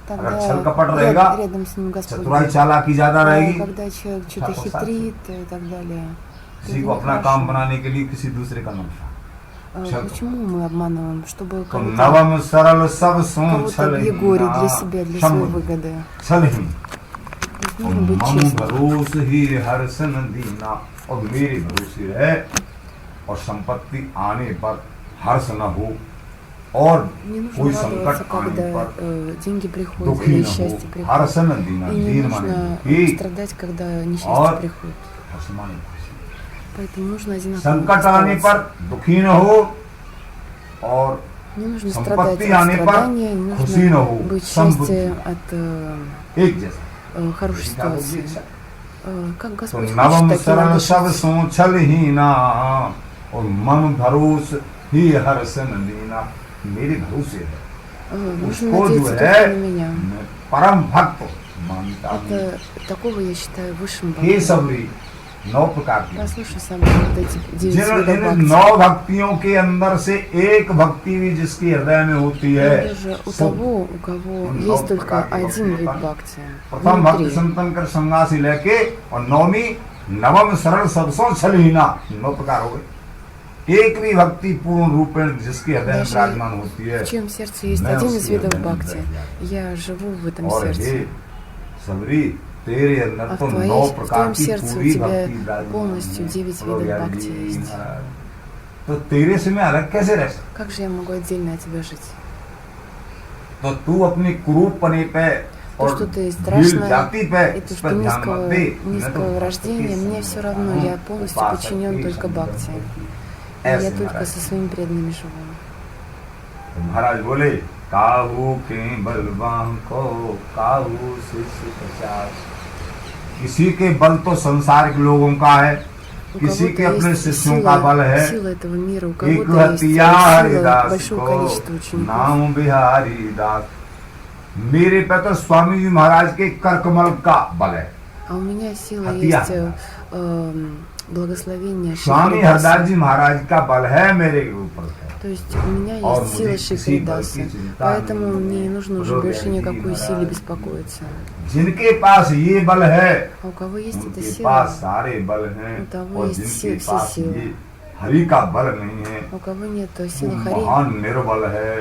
Тогда
अगर छल कपट रहेगा,
рядом с ним Господь.
चतुराई चालाकी ज्यादा रहेगी,
Когда человек что-то
ठाकुर साथ
хитрит и так далее. то
किसी
это
को अपना
нехорошо.
काम बनाने के लिए किसी दूसरे का नमस्कार। छल
Почему мы обманываем? Чтобы
तो
кого-то
नवम सरल सब सो
кого-то объегорить для себя, для своей
छल
выгоды.
छलहीन,
То есть нужно быть
मम
честным.
भरोस ही हर्षन दीना, और मेरे भरोसे है और संपत्ति आने पर हर्ष न हो, और
Не нужно
कोई
радоваться,
संकट आने
когда
पर
деньги приходят
दुखी
или
न
счастье
हो।
приходит.
हर्षन दीना,
И не
दीन माने
нужно
दुखी,
страдать, когда
और
несчастье приходит.
हर्ष माने खुशी।
Поэтому нужно одинаково
संकट आने पर
оставаться.
दुखी न हो, और
Не нужно
संपत्ति
страдать от
आने पर
страдания, не
खुशी न
нужно
हो,
быть
समबुद्धि।
счастье от
एक जैसा।
хорошей ситуации. Как
तो
Господь
नवम
хочет, так и
सरल
надо
सब
жить.
सो छलहीना, और मम भरोस ही हर्षन दीना, मेरे भरोसे है,
Нужно
उसको जो
надеяться только
है
на меня.
मैं परम भक्त मानता हूँ।
Это такого я считаю высшим
हे
богом.
सबरी 9 प्रकार की,
Послушай सам вот эти 9
जिन
видов
इन
бхакти.
9 भक्तियों के अंदर से एक भक्ति भी जिसके हृदय में होती
Но
है,
даже у
सो
того, у кого
उन
есть
9
только
प्रकार की
один
भक्ति
вид
होता है।
бхакти,
प्रथम भक्ति
внутри,
संतन कर संगा से लेके और नवम सरल सबसों छलहीना, 9 प्रकार हो गए। एक भी भक्ति पूर्ण रूपेण जिसके हृदय में
Даже
विराजमान होती है,
в чьем сердце есть
मैं
один из
उसके
видов
हृदय में
бхакти,
विराजमान।
я живу в этом
और हे
сердце.
सबरी, तेरे अंदर
А
तो
в
9 प्रकार
твоем
की
сердце у
पूरी
тебя
भक्ति विराजमान
полностью
है।
9
बोलो
видов
यार
бхакти
जी
есть.
महाराज, तो तेरे से मैं अलग कैसे रह सकता?
Как же я могу отдельно от тебя жить?
तो तू अपनी कुरूपने पे
То,
और
что ты
भील
страшная,
जाति पे
и то,
इस
что
पर ध्यान मत दे।
низкого рождения, мне все равно, я полностью подчинен только бхакти. И я только со своими преданными живу.
महाराज बोले, काहू के बलवान को काहू शिष्य 50। किसी के बल तो संसार के लोगों का है,
У
किसी के
кого-то
अपने
есть
शिष्यों का बल है।
сила этого мира, у
एक
кого-то есть
हतिया
сила
हरिदास
большого
को
количества учеников.
नाम बिहारी दास। मेरे पे तो स्वामी जी महाराज के कर कमल का बल है।
А у меня сила
हतिया
есть благословение
स्वामी
Шри-Хридаса.
हरदास जी महाराज का बल है मेरे ऊपर है।
То есть у меня
और
есть
मुझे
сила
किसी
Шри-Хридаса,
बल की चिंता
поэтому
नहीं।
мне не нужно уже
बोलो
больше ни о
यार जी
какой
महाराज।
силе беспокоиться.
जिनके पास ये बल है,
А у кого есть эта
उनके
сила,
पास सारे बल हैं,
у того
और
есть
जिनके
все
पास
силы.
ये हरि का बल नहीं है,
у кого нет
वो
силы Хари,
महान निर्बल है।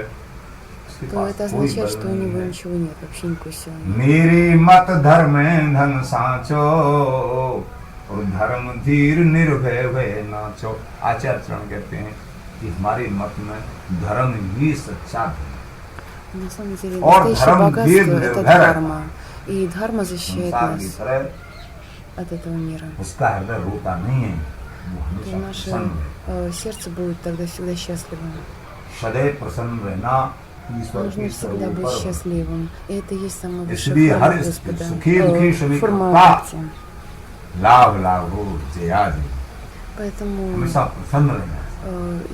उसके
то
पास
это
कोई
означает,
बल
что у
नहीं
него
है।
ничего нет, вообще никакой силы нет.
मेरी मत धर्म धन साचो और धर्म धीर निर्भय भय नाचो। आचार्य चरण कहते हैं कि हमारी मत में धर्म ही सच्चा है।
На самом деле,
और
настоящее
धर्म
богатство
धीर
– это
निर्भय
дхарма. И дхарма защищает
संसार की
нас
तरह
от этого мира.
उसका हृदय रोता नहीं है, वो
То
हमेशा
наше
प्रसन्न है।
сердце будет тогда всегда счастливым.
सदैव प्रसन्न रहना ईश्वर
Нужно
के
всегда быть
स्वरूप पर।
счастливым. И это и есть самая высшая
इसलिए
форма
हर
Господа.
सुखी दुखी सभी
Форма
का
бхакти.
लाभ लाभ हो जया जय।
Поэтому,
हमेशा प्रसन्न रहना।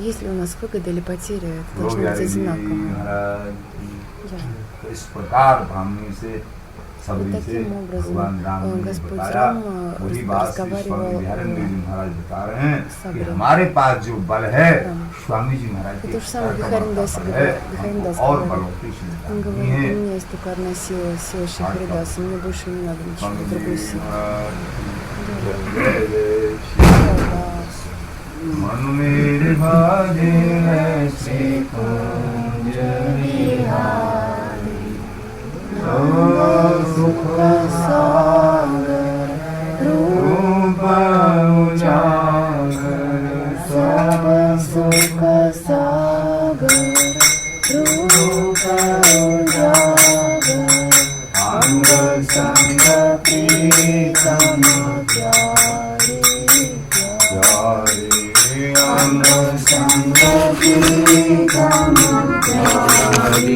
если у нас выгода или потеря, это должно
लोग
быть одинаково.
महाराज
Да.
तो इस प्रकार ब्राह्मणी से सबरी से
Таким образом,
भगवान राम ने
Господь
बताया।
Рама
वही बात श्री
разговаривал
स्वामी बिहारेंद्र जी महाराज बता रहे हैं कि
Сабри.
हमारे पास जो बल है
Рама.
स्वामी जी महाराज
И
के
то же самое
कर्म
Бихариндаси
का बल है,
Бихариндаси
हमको और
говорит.
बलों की
Он
चिंता नहीं
говорит,
है।
у меня есть только одна сила, сила Шахаридаса, мне больше не надо ничего,
स्वामी
другой
जी
силы.
महाराज
Да.
जय जय श्री
Да.
मन मेरे भाजे श्री कुंज बिहारी सुख
सागर
रूप उजागर सब
सुख सागर रूप उजागर
अंग
संग प्रीतम प्यारे
प्यारे अंग
संग प्रीतम प्यारे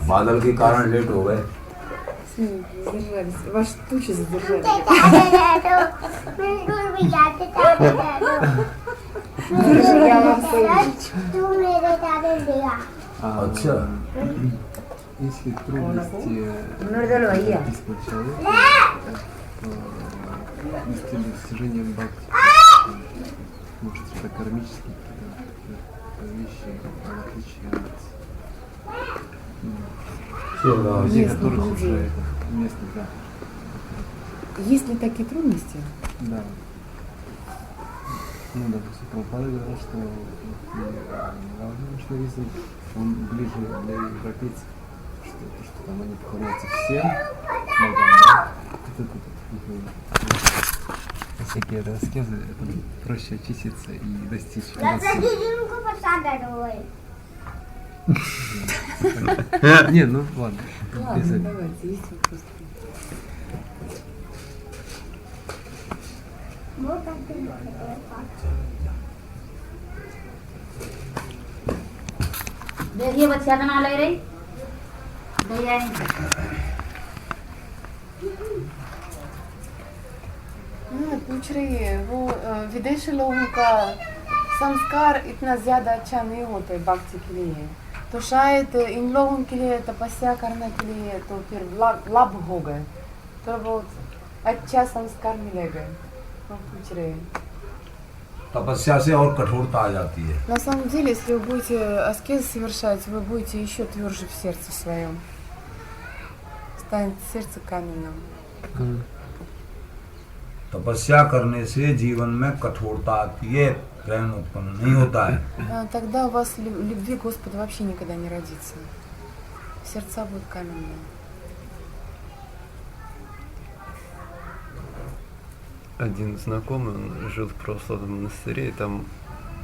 बादल के कारण लेट हो गए।
Задержались. Ваши тучи задержались.
अच्छा
Если трудности близкого человека, то если достижение бхакти, может это кармические какие-то вещи, в отличие от людей,
Местных
которых
людей.
уже местных, да.
Есть ли такие трудности?
Да. Ну, допустим, Прабхупада говорил, что национализм, он ближе для европейцев, что там они поклоняются всем богам, да? Всякие аскезы, это проще очиститься и достичь. Не, ну ладно. без этого.
давайте, есть вопрос.
देखिए बच्चा का नाम लग रही भैया
पूछ रही है वो विदेशी लोगों का संस्कार इतना ज्यादा अच्छा नहीं होता है भक्ति के लिए, तो शायद इन लोगों के लिए तपस्या करने के लिए तो फिर लाभ हो गए, तो बहुत अच्छा संस्कार मिलेगा, वो पूछ रहे हैं.
तपस्या से और कठोरता आ जाती है।
На самом деле, если вы будете аскезы совершать, вы будете еще тверже в сердце своем. Станет сердце каменным.
तपस्या करने से जीवन में कठोरता आती है, प्रेम उत्पन्न नहीं होता है।
Тогда у вас любви к Господу вообще никогда не родится. Сердца будут каменные.
Один знакомый, он жил в православном монастыре, и там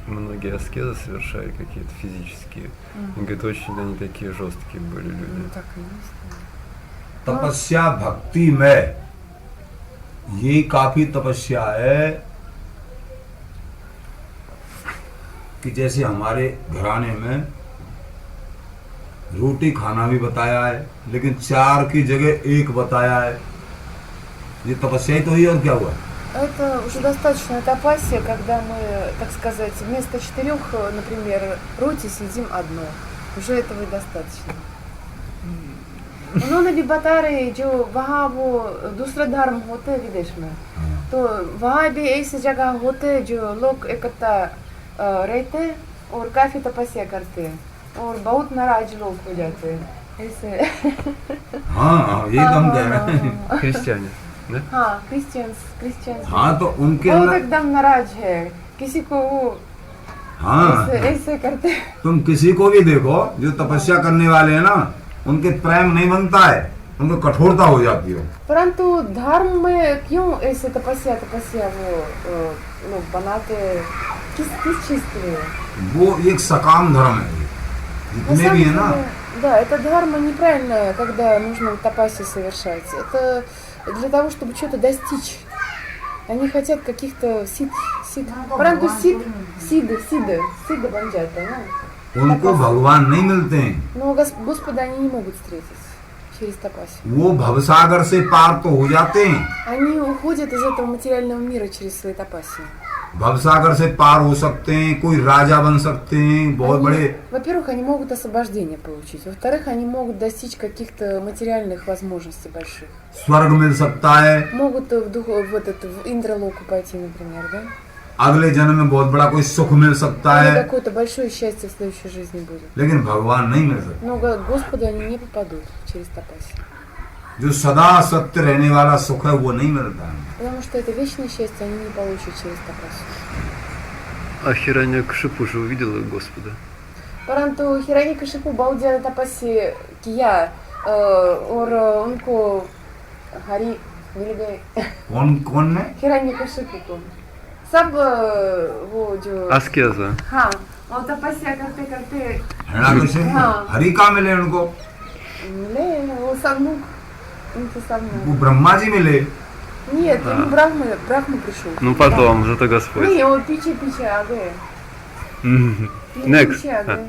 многие аскезы совершали какие-то физические. И говорит, очень они такие жесткие были люди.
Ну так и есть.
तपस्या भक्ति में ये काफी तपस्या है कि जैसे हमारे घराने में रोटी खाना भी बताया है, लेकिन 4 की जगह 1 बताया है। ये तपस्या ही तो हुई, और क्या हुआ?
Это уже достаточно тапасия, когда мы, так сказать, вместо 4, например, роти съедим 1. Уже этого и достаточно. उन्होंने भी बता रहे जो वहाँ वो दूसरा धर्म होते हैं विदेश में, तो वहाँ भी ऐसी जगह होते हैं जो लोग इकट्ठा रहते हैं और काफी तपस्या करते हैं और बहुत नाराज लोग हो जाते हैं, ऐसे
हाँ यही तो हम कह रहे हैं।
Христиане, да?
हाँ क्रिश्चियंस
हाँ तो उनके
वो
अंदर
एकदम नाराज है, किसी को वो
हाँ
ऐसे करते हैं।
तुम किसी को भी देखो जो तपस्या करने वाले हैं ना, उनके प्रेम नहीं बनता है, उनको कठोरता हो जाती है।
परंतु धर्म में क्यों ऐसे तपस्या वो लोग बनाते, किस चीज के लिए?
वो एक सकाम धर्म है,
На
जितने
самом
भी है ना।
деле, да, это дхарма неправильная, когда нужно тапаси совершать. Это для того, чтобы что-то достичь. Они хотят каких-то паранту сиды банджата,
उनको भगवान नहीं मिलते हैं,
но Господа они не могут встретить через тапаси.
वो भवसागर से पार तो हो जाते हैं,
Они уходят из этого материального мира через свои тапаси.
भवसागर से पार हो सकते हैं, कोई राजा बन सकते हैं, बहुत बड़े।
Во-первых, они могут освобождение получить. Во-вторых, они могут достичь каких-то материальных возможностей больших.
स्वर्ग मिल सकता है,
Могут в Индралоку пойти, например, да?
अगले जन्म में बहुत बड़ा कोई सुख मिल सकता
Или
है,
какое-то большое счастье в следующей жизни будет.
लेकिन भगवान नहीं मिल सकता।
Но Господу они не попадут через тапаси.
जो सदा सत्य रहने वाला सुख है वो नहीं मिलता है।
Потому что это вечное счастье они не получат через тапаси.
А Хираньякшипу же увидела Господа.
परंतु हिरण्यकशिपु बहुत ज्यादा तपस्या किया और उनको हरि मिल गए।
कौन ने?
हिरण्यकशिपु को सब वो जो
Аскеза.
हाँ और तपस्या करते करते
हिरण्यकशिपु
हाँ।
हरि कहाँ मिले उनको?
मिले वो सन्मुख, उनके सामने।
वो ब्रह्मा जी मिले।
Нет, ему Брахма пришел.
Ну потом, зато Господь.
नहीं वो पीछे आ गए।
Next.
पीछे आ गए।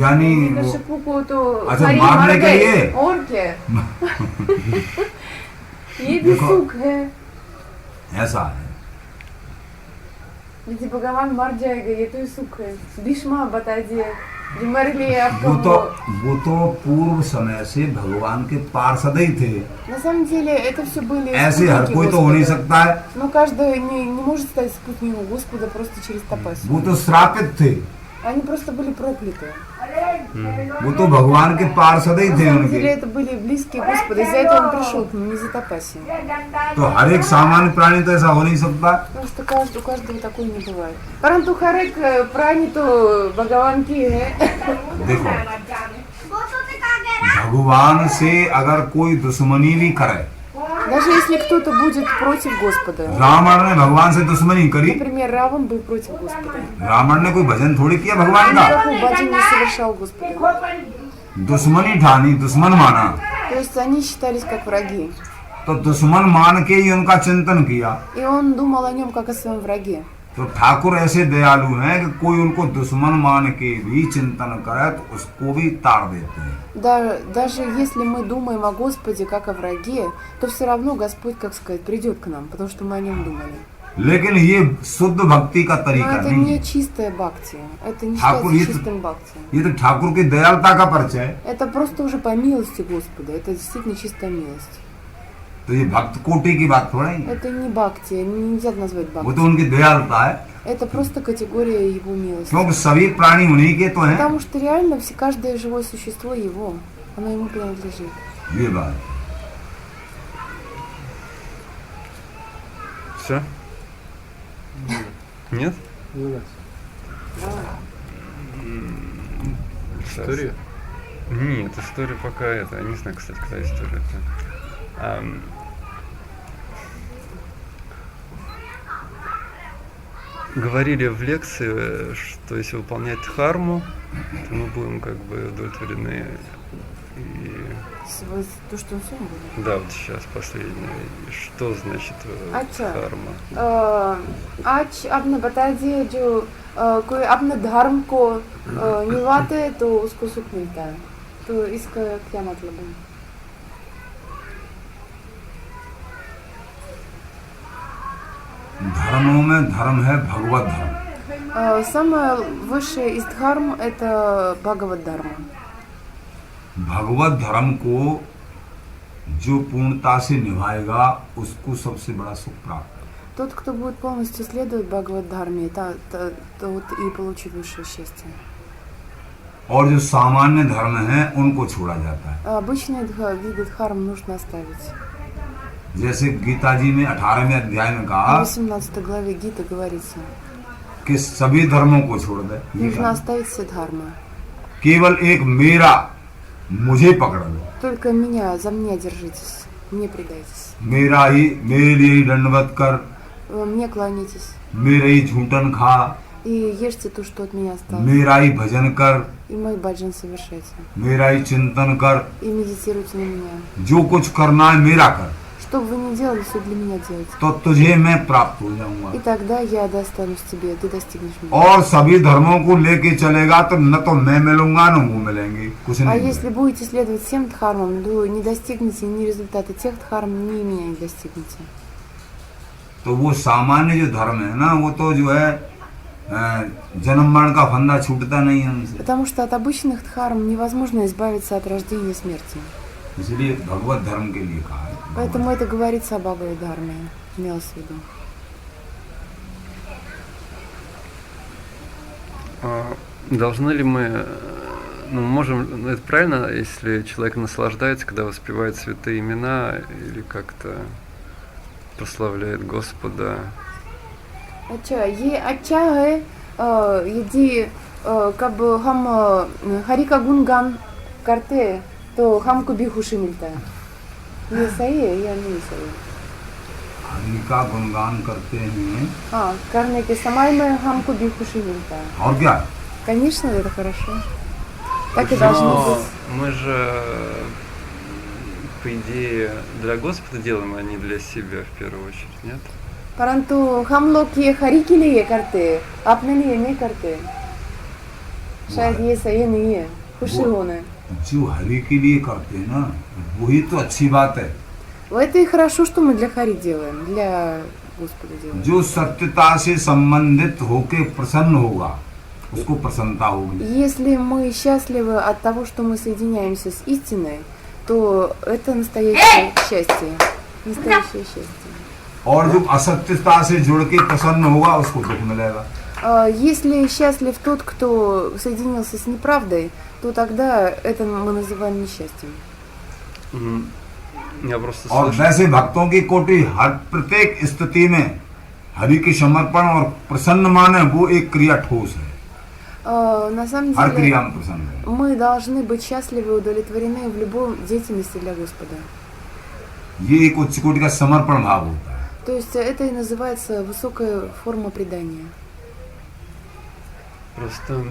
यानी वो
हिरण्यकशिपु को तो
अच्छा,
हरि
मारने
मर
के
गए।
लिए?
और क्या? ये भी
देखो।
सुख है।
ऐसा है।
यदि भगवान मर जाएगा ये तो ही सुख है। भीष्मा बता दिए जो मर लिए आपको
वो तो पूर्व समय से भगवान के पार्षद ही थे।
На самом деле это все были
ऐसे हर
спутники
कोई तो हो नहीं
Господа.
सकता है।
Но каждый не может стать спутником Господа просто через тапасию.
वो तो श्रापित थे,
Они просто были прокляты.
वो तो भगवान के पार्षद ही
На
थे
самом деле
उनके।
это были близкие Господа. Из-за этого он пришел к ним, не за тапасией.
तो हर एक सामान्य प्राणी तो ऐसा हो नहीं सकता।
Потому что у каждого такого не бывает. Паранту харек пранито Бхагаван ки है.
देखो, भगवान से अगर कोई दुश्मनी भी करे,
Даже если кто-то будет против Господа.
रावण ने भगवान से दुश्मनी करी,
Например, Раван был против Господа.
रावण ने कोई भजन थोड़ी किया भगवान का,
Никакого баджан не совершал Господа.
दुश्मनी ठानी, दुश्मन माना,
То есть они считались как враги.
तो दुश्मन मान के ही उनका चिंतन किया।
И он думал о нем как о своем враге.
तो ठाकुर ऐसे दयालु हैं कि कोई उनको दुश्मन मान के भी चिंतन करे तो उसको भी ताड़ देते हैं।
Даже если мы думаем о Господе как о враге, то все равно Господь, как сказать, придет к нам, потому что мы о нем думали.
लेकिन ये शुद्ध भक्ति का
Но
तरीका
это
नहीं
не
है।
чистая бхакти. Это не
ठाकुर
считается
ये
чистым бхакти.
ये तो ठाकुर की दयालुता का परिचय है।
Это просто уже по милости Господа. Это действительно чистая милость.
तो ये भक्त कोटि की बात थोड़ा ही है।
Это не бхакти, нельзя назвать
वो
бхакти.
तो उनकी दयालुता है,
Это просто категория его милости.
क्योंकि सभी प्राणी उन्हीं के तो हैं।
Потому что реально каждое живое существо его. Оно ему принадлежит.
ये बात
Все? Нет?
История?
Нет, история пока это. Я не знаю, кстати, какая история это. Говорили в лекции, что если выполнять дхарму, то мы будем как бы удовлетворены. И
То, что он сегодня говорит.
да, вот сейчас последнее. И что значит
अच्छा
дхарма?
आज आपने बता दिया जो कोई अपने धर्म को निभाते तो उसको सुख मिलता है. तो इसका क्या मतलब है?
धर्मों में धर्म है भगवत धर्म।
Самое высшее из дхарм это Бхагават Дхарма.
भगवत धर्म को जो पूर्णता से निभाएगा उसको सबसे बड़ा सुख प्राप्त है।
Тот, кто будет полностью следовать Бхагават Дхарме, тот и получит высшее счастье.
और जो सामान्य धर्म है उनको छोड़ा जाता है।
А обычные виды дхарм нужно оставить.
जैसे गीता जी में 18वें अध्याय में कहा
В 18 главе Гиты говорится,
कि सभी धर्मों को छोड़ दे, ये
нужно
कहा।
оставить все дхармы.
केवल एक मेरा मुझे पकड़ लो,
Только меня, за меня держитесь, мне предайтесь.
मेरे लिए ही दंडवत कर,
Мне кланяйтесь.
मेरे ही झूठन खा,
И ешьте то, что от меня осталось.
मेरा ही भजन कर,
И мой баджан совершайте.
मेरा ही चिंतन कर,
И медитируйте на меня.
जो कुछ करना है मेरा कर,
Что бы вы ни делали, все для меня делайте.
तो तुझे मैं प्राप्त हो जाऊंगा।
И тогда я достанусь тебе, ты достигнешь меня.
और सभी धर्मों को लेके चलेगा तो न तो मैं मिलूंगा न वो मिलेंगे, कुछ
А
नहीं
если
मिलेगा।
будете следовать всем дхармам, то не достигнете ни результата тех дхарм, ни меня не достигнете.
तो वो सामान्य जो धर्म है ना, वो तो जो है जन्म मरण का फंदा छूटता नहीं है उनसे।
Потому что от обычных дхарм невозможно избавиться от рождения и смерти.
इसलिए भगवत धर्म के लिए कहा है।
Поэтому это говорится об Бхагавад Дхарме, имелось в виду.
Должны ли мы, ну, можем, ну, это правильно, если человек наслаждается, когда воспевает святые имена или как-то прославляет Господа?
अच्छा ये अच्छा है यदि कब हम हरि का गुणगान करते हैं तो हमको भी खुशी मिलता है. ये सही है या नहीं सही?
हरि का गुणगान करते हैं
हाँ, करने के समय में हमको भी खुशी मिलता है.
और क्या?
Конечно, это хорошо. Так и должно
Но
быть.
мы же, по идее, для Господа делаем, а не для себя в первую очередь, нет?
परंतु हम लोग ये हरि के लिए करते हैं, अपने लिए नहीं करते. शायद ये सही नहीं है. खुशी होना.
जो हरि के लिए करते हैं ना, वही तो अच्छी बात है.
Это и хорошо, что мы для Хари делаем, для Господа делаем.
जो सत्यता से संबंधित होके प्रसन्न होगा, उसको प्रसन्नता होगी.
Если мы счастливы от того, что мы соединяемся с истиной, то это настоящее счастье. Настоящее счастье.
और जो असत्यता से जुड़ के प्रसन्न होगा, उसको दुख मिलेगा.
Если счастлив тот, кто соединился с неправдой, то тогда это мы называем несчастьем.
Я просто
और
слышу.
वैसे भक्तों की कोटि हर प्रत्येक स्थिति में हरि के समर्पण और प्रसन्न माने, वो एक क्रिया ठोस है.
На самом
हर
деле
क्रिया में प्रसन्न है.
мы должны быть счастливы и удовлетворены в любой деятельности для Господа.
ये एक उच्च कोटि का समर्पण भाव होता है.
То есть это и называется высокая форма предания.
Просто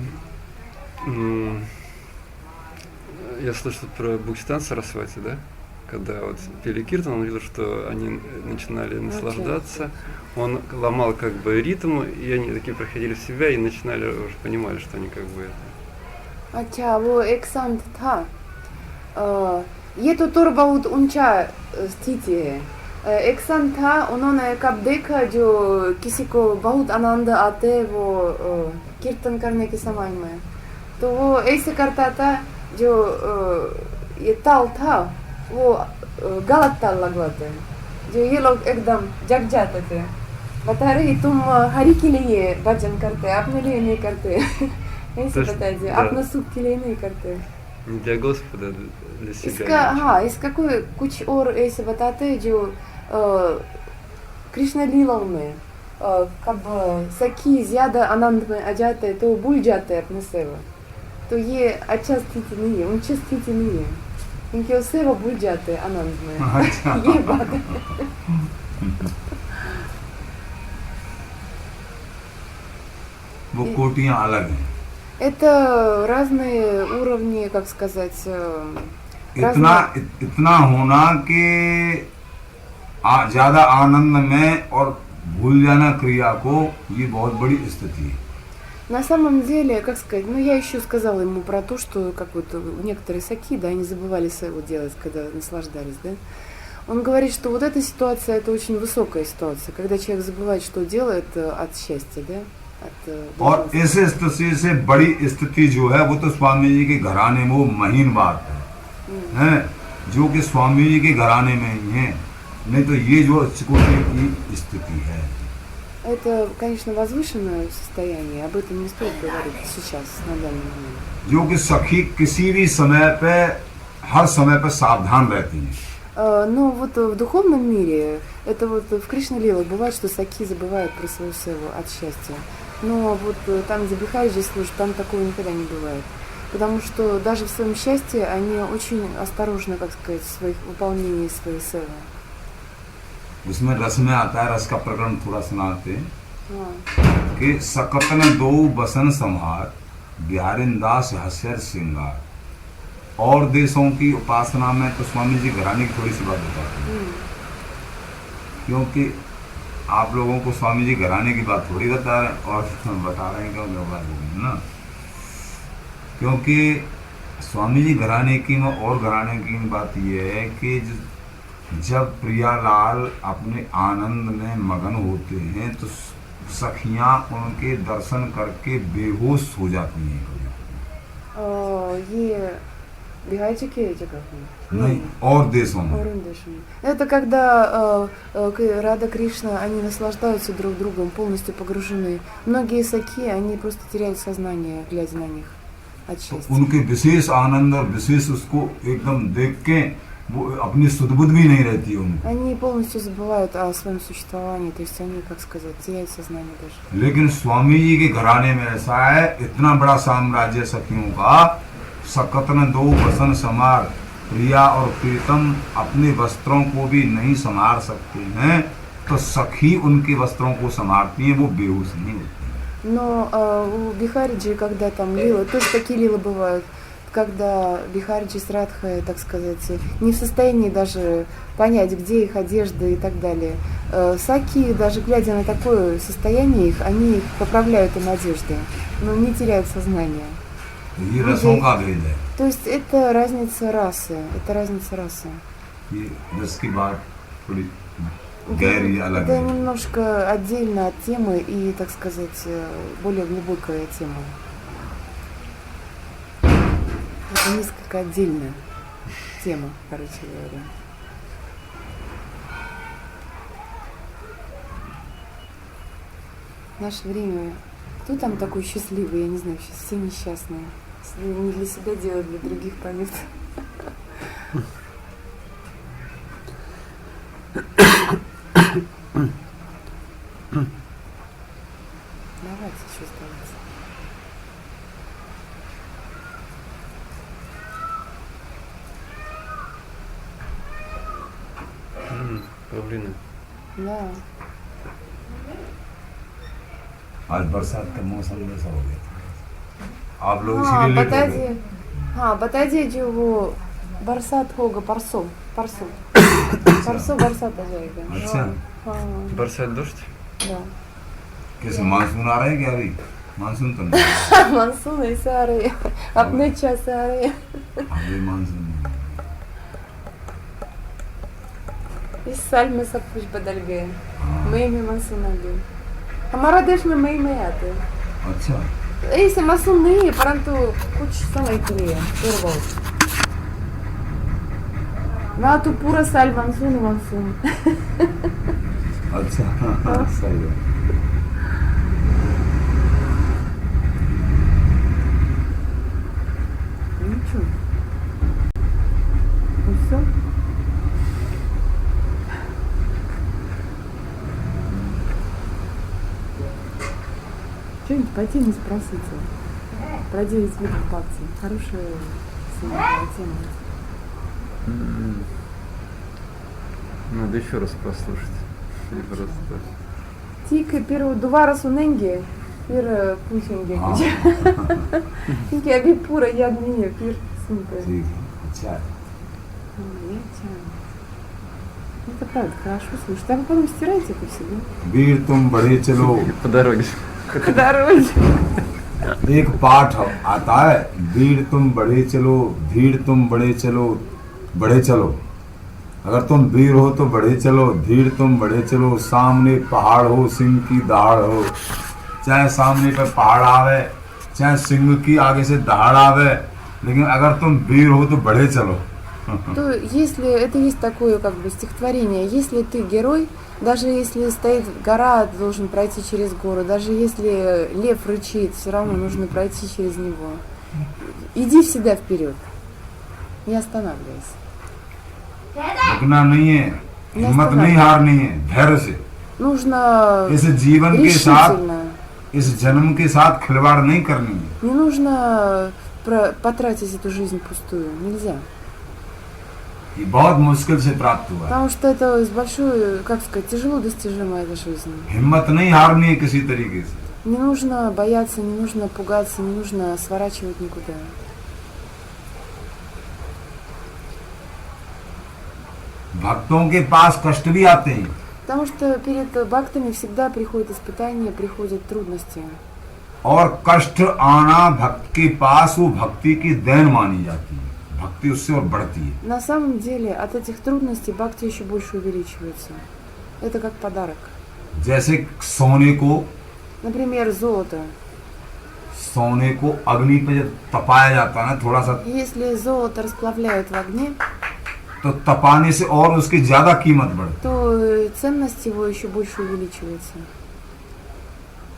я слышал про Бхактисиданта Сарасвати, да? Когда вот пели киртан, он видел, что они начинали наслаждаться, он ломал как бы ритм, и они такие проходили в себя и начинали, уже понимали, что они как бы это.
अच्छा वो एक संत था. ये तो थोड़ा बहुत ऊंचा स्थिति है. एक संत था, उन्होंने कब देखा जो किसी को बहुत आनंद आते वो कीर्तन करने के समय में, तो वो ऐसे करता था जो ये ताल था वो गलत ताल लगवाते हैं, जो ये लोग एकदम जग जाते थे. बता रही तुम हरि के लिए भजन करते, अपने लिए नहीं करते. ऐसे बताइए, अपना सुख के लिए नहीं करते.
Не для Господа, для себя.
इसका हाँ, इसका कोई कुछ और ऐसे बताते हैं जो कृष्ण लीलाओं में कब सखी ज्यादा आनंद में आ जाते हैं तो भूल जाते हैं अपने सेवा. तो ये अच्छा स्थिति नहीं है, ऊंची स्थिति नहीं है, क्योंकि वो सेवा भूल जाते हैं आनंद में. ये बात है.
वो कोटियां अलग हैं.
Это разные уровни, как сказать,
इतना होना कि ज्यादा आनंद में और भूल जाना क्रिया को, ये बहुत बड़ी स्थिति है.
На самом деле, как сказать, ну я еще сказала ему про то, что как вот некоторые саки, да, они забывали своего делать, когда наслаждались, да. Он говорит, что вот эта ситуация, это очень высокая ситуация, когда человек забывает, что делает от счастья, да.
और इस स्थिति से बड़ी स्थिति जो है वो तो स्वामी जी के घराने में वो महीन बात है, जो कि स्वामी जी के घराने में ही है. नहीं तो ये जो चिकोटे की स्थिति है,
Это, конечно, возвышенное состояние, об этом не стоит говорить сейчас, на данный момент.
जो कि सखी किसी भी समय पे हर समय पे सावधान रहती हैं।
Но вот в духовном мире, это вот в Кришна-лилах бывает, что саки забывают про свою севу от счастья. Но вот там, где Бихариджи служит, там такого никогда не бывает. Потому что даже в своем счастье они очень осторожны, как сказать, в своих выполнении своей севы.
उसमें रस में आता है, रस का प्रकरण थोड़ा सुनाते हैं
हाँ।
कि सकतन दो बसन संहार बिहारिंदास हसर सिंगार। और देशों की उपासना में तो स्वामी जी घराने की थोड़ी सी बात बताते हैं, क्योंकि आप लोगों को स्वामी जी घराने की बात थोड़ी बता रहे हैं, और बता रहे हैं क्यों बात ना, क्योंकि स्वामी जी घराने की में और घराने की बात यह है कि जब प्रियालाल अपने आनंद में मगन होते हैं तो सखियां उनके दर्शन करके बेहोश हो जाती हैं।
ये Бихариджи эти как?
नहीं, और देशों में
Это когда Рада Кришна, они наслаждаются друг другом, полностью погружены. Многие саки, они просто теряют сознание, глядя на них от
तो
счастья.
उनके विशेष आनंद और विशेष उसको एकदम देख के वो अपनी सुध-बुध भी नहीं रहती है उनको।
Они полностью забывают о своем существовании, то есть они, как сказать, теряют сознание даже.
लेकिन स्वामी जी के घराने में ऐसा है, इतना बड़ा साम्राज्य सखियों का, सकतन दो बसन समार, प्रिया और प्रीतम अपने वस्त्रों को भी नहीं संभाल सकते हैं, तो सखी उनके वस्त्रों को संभालती हैं, वो बेहोश नहीं होती।
Но у Бихариджи, когда там лила, тоже такие лилы бывают, когда Бихариджи с Радхой, так сказать, не в состоянии даже понять, где их одежда и так далее. Саки, даже глядя на такое состояние их, они поправляют им одежду, но не теряют сознание.
ये रसों का भेद है।
То есть это разница расы, это разница расы.
ये रस की बात थोड़ी गहरी अलग
Это
है।
немножко отдельно от темы и, так сказать, более глубокая тема. Это несколько отдельная тема, короче говоря. В наше время кто там такой счастливый, я не знаю, сейчас все несчастные. Не для себя делают, для других поют. Давайте, что остается.
Павлина.
Да.
आज बरसात का मौसम जैसा हो गया, आप लोग
हाँ,
इसीलिए लेट हो
बता
गए।
दिए। हाँ, बता दीजिए वो बरसात होगा परसों, परसों बरसात आ जाएगा।
अच्छा।
हाँ,
Барсает дождь?
да.
कैसे मानसून आ रहा है क्या अभी? मानसून तो नहीं,
मानसून ऐसे आ रहे हैं, अपने इच्छा से आ रहे हैं।
अभी मानसून नहीं।
इस साल में सब कुछ बदल गए, मई में मानसून आ गए। हमारा देश में मई में आते हैं।
अच्छा,
ऐसे मानसून नहीं है, परंतु कुछ समय के लिए थोड़ा बहुत। ना तो पूरा साल मानसून ही मानसून।
अच्छा, सही है।
Ничего. Ну все. Что-нибудь по теме спросите. Про 9 видов бхакти. Хорошая тема.
Надо еще раз послушать. Или просто...
Тика первого Дувара Суненги, пир Путинги.
हाँ,
Тики Абипура Ягмине, пир Сунка.
ठीक है, अच्छा है।
Это правда хорошо слушать. А вы потом стираете это все, да?
वीर तुम बढ़े चलो,
По дороге.
По дороге.
एक पाठ आता है, वीर तुम बढ़े चलो, धीर तुम बढ़े चलो, बढ़े चलो। अगर तुम वीर हो तो बढ़े चलो, धीर तुम बढ़े चलो। सामने पहाड़ हो, सिंह की दहाड़ हो, चाहे सामने पे पहाड़ आवे, चाहे सिंह की आगे से दहाड़ आवे, लेकिन अगर तुम वीर हो तो बढ़े चलो।
то если это есть такое как бы стихотворение, если ты герой, даже если стоит гора, ты должен пройти через гору, даже если лев рычит, все равно нужно пройти через него. Иди всегда вперед, не останавливайся.
रुकना नहीं है, हिम्मत नहीं हारनी है, धैर्य से।
Нужно
इस जीवन के साथ,
решительно.
इस जन्म के साथ खिलवाड़ नहीं करनी है।
Не нужно потратить эту жизнь пустую. Нельзя.
ये बहुत मुश्किल से प्राप्त हुआ है।
Потому что это с большой, как сказать, тяжело достижимая эта жизнь.
हिम्मत नहीं हारनी है किसी तरीके से।
Не нужно бояться, не нужно пугаться, не нужно сворачивать никуда.
भक्तों के पास कष्ट भी आते हैं,
Потому что перед бхактами всегда приходят испытания, приходят трудности.
और कष्ट आना भक्त के पास वो भक्ति की देन मानी जाती है। भक्ति उससे और बढ़ती है।
На самом деле от этих трудностей бхакти еще больше увеличивается. Это как подарок.
जैसे सोने को
Например, золото.
अग्नि पे जब तपाया जाता है ना थोड़ा सा,
Если золото расплавляют в огне,
तो तपाने से और उसकी ज्यादा कीमत बढ़ती
то ценность его еще больше увеличивается.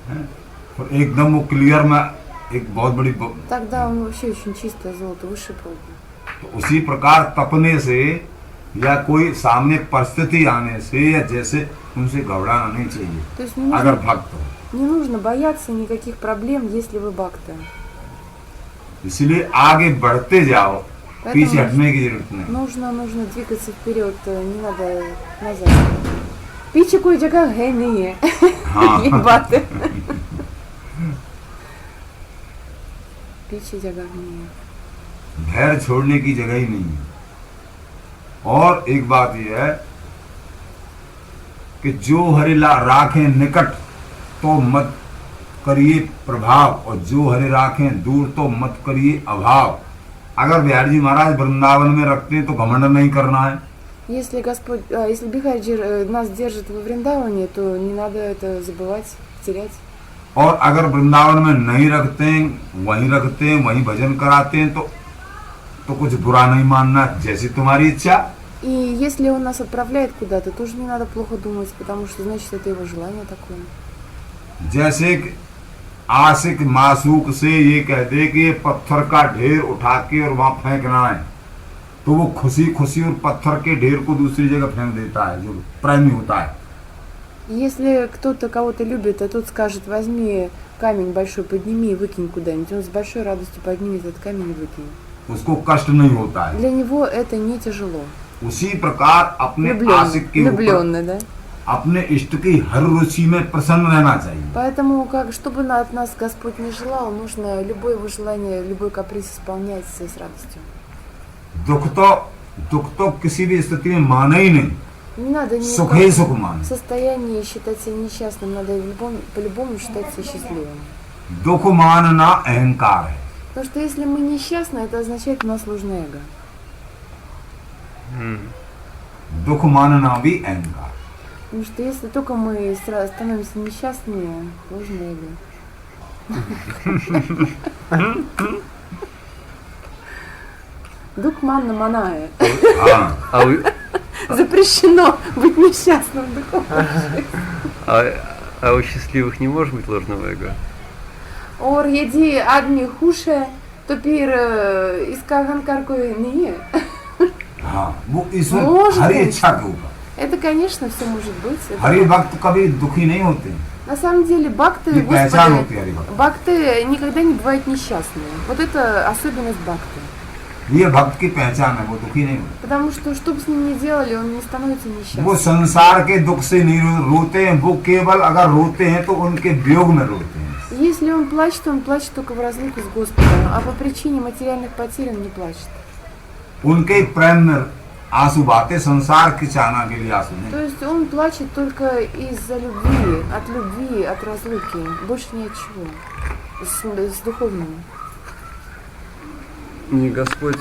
है। और एकदम वो क्लियर में एक बहुत बड़ी
Тогда он вообще очень чистое золото, высшей проби.
तो उसी प्रकार तपने से या कोई सामने परिस्थिति आने से या जैसे उनसे घबराना नहीं चाहिए
То есть не
अगर
нужно,
भक्त हो।
не нужно бояться никаких проблем, если вы бхакта.
इसलिए आगे बढ़ते जाओ, पीछे हटने की जरूरत नहीं।
Нужно двигаться вперед, не надо назад. पीछे कोई जगह है नहीं है.
हाँ।
ये बात है. पीछे जगह नहीं है.
धैर्य छोड़ने की जगह ही नहीं है। और एक बात यह है कि जो हरि राखें निकट तो मत करिए प्रभाव, और जो हरि राखें दूर तो मत करिए अभाव। अगर बिहारी जी महाराज वृंदावन में रखते हैं तो घमंड नहीं करना है।
Если Господь, если Бихари нас держит во Вриндаване, то не надо это забывать, терять.
और अगर वृंदावन में नहीं रखते हैं, वहीं भजन कराते हैं तो कुछ बुरा नहीं मानना, जैसी तुम्हारी इच्छा।
И если он нас отправляет куда-то, тоже не надо плохо думать, потому что значит это его желание такое.
जैसे कि आशिक मासूक से ये कह दे कि ये पत्थर का ढेर उठा के और वहां फेंकना है, तो वो खुशी खुशी और पत्थर के ढेर को दूसरी जगह फेंक देता है, जो प्रेमी होता है।
Если кто-то кого-то любит, а тот скажет, возьми камень большой, подними и выкинь куда-нибудь, он с большой радостью поднимет этот камень и выкинет.
उसको कष्ट नहीं होता है।
Для него это не тяжело.
उसी प्रकार अपने आशिक के ऊपर,
Влюбленный, да?
अपने इष्ट की हर रुचि में प्रसन्न रहना चाहिए।
Поэтому, чтобы от нас Господь не желал, нужно любое его желание, любой каприз исполнять с радостью.
दुख तो किसी भी स्थिति में माना ही नहीं,
Не надо ни
सुख ही सुख माने।
в состоянии считать себя несчастным, надо по-любому считать себя счастливым.
दुख मानना अहंकार है।
Потому что если мы несчастны, это означает, у нас ложное эго.
दुख मानना भी अहंकार।
Потому что если только мы становимся несчастными, ложное эго. Дух манна манае.
हाँ,
А вы,
Запрещено быть несчастным духом.
а у счастливых не может быть ложного эго?
और यदि आदमी खुश है तो फिर इसका अहंकार कोई नहीं है.
हाँ, वो ईश्वर
Может
हरी
быть.
इच्छा के ऊपर।
Это, конечно, все может быть. Это-
हरि भक्त कभी दुखी नहीं होते।
На самом деле бхакты,
ये पहचान होती
Господи,
है हरि भक्त।
бхакты никогда не бывают несчастными. Вот это особенность бхакты.
ये भक्त की पहचान है, वो दुखी नहीं होते।
Потому что, что бы с ним ни делали, он не становится
वो
несчастным.
संसार के दुख से नहीं रोते हैं, वो केवल अगर रोते हैं तो उनके वियोग में रोते हैं।
Если он плачет только в разлуке с Господом, а по причине материальных потерь он не плачет.
उनके प्रेम में आंसू बहाते, संसार की चाहना के लिए आंसू नहीं।
То есть он плачет только из-за любви, от разлуки, больше ни от чего, с духовным.
Не Господь.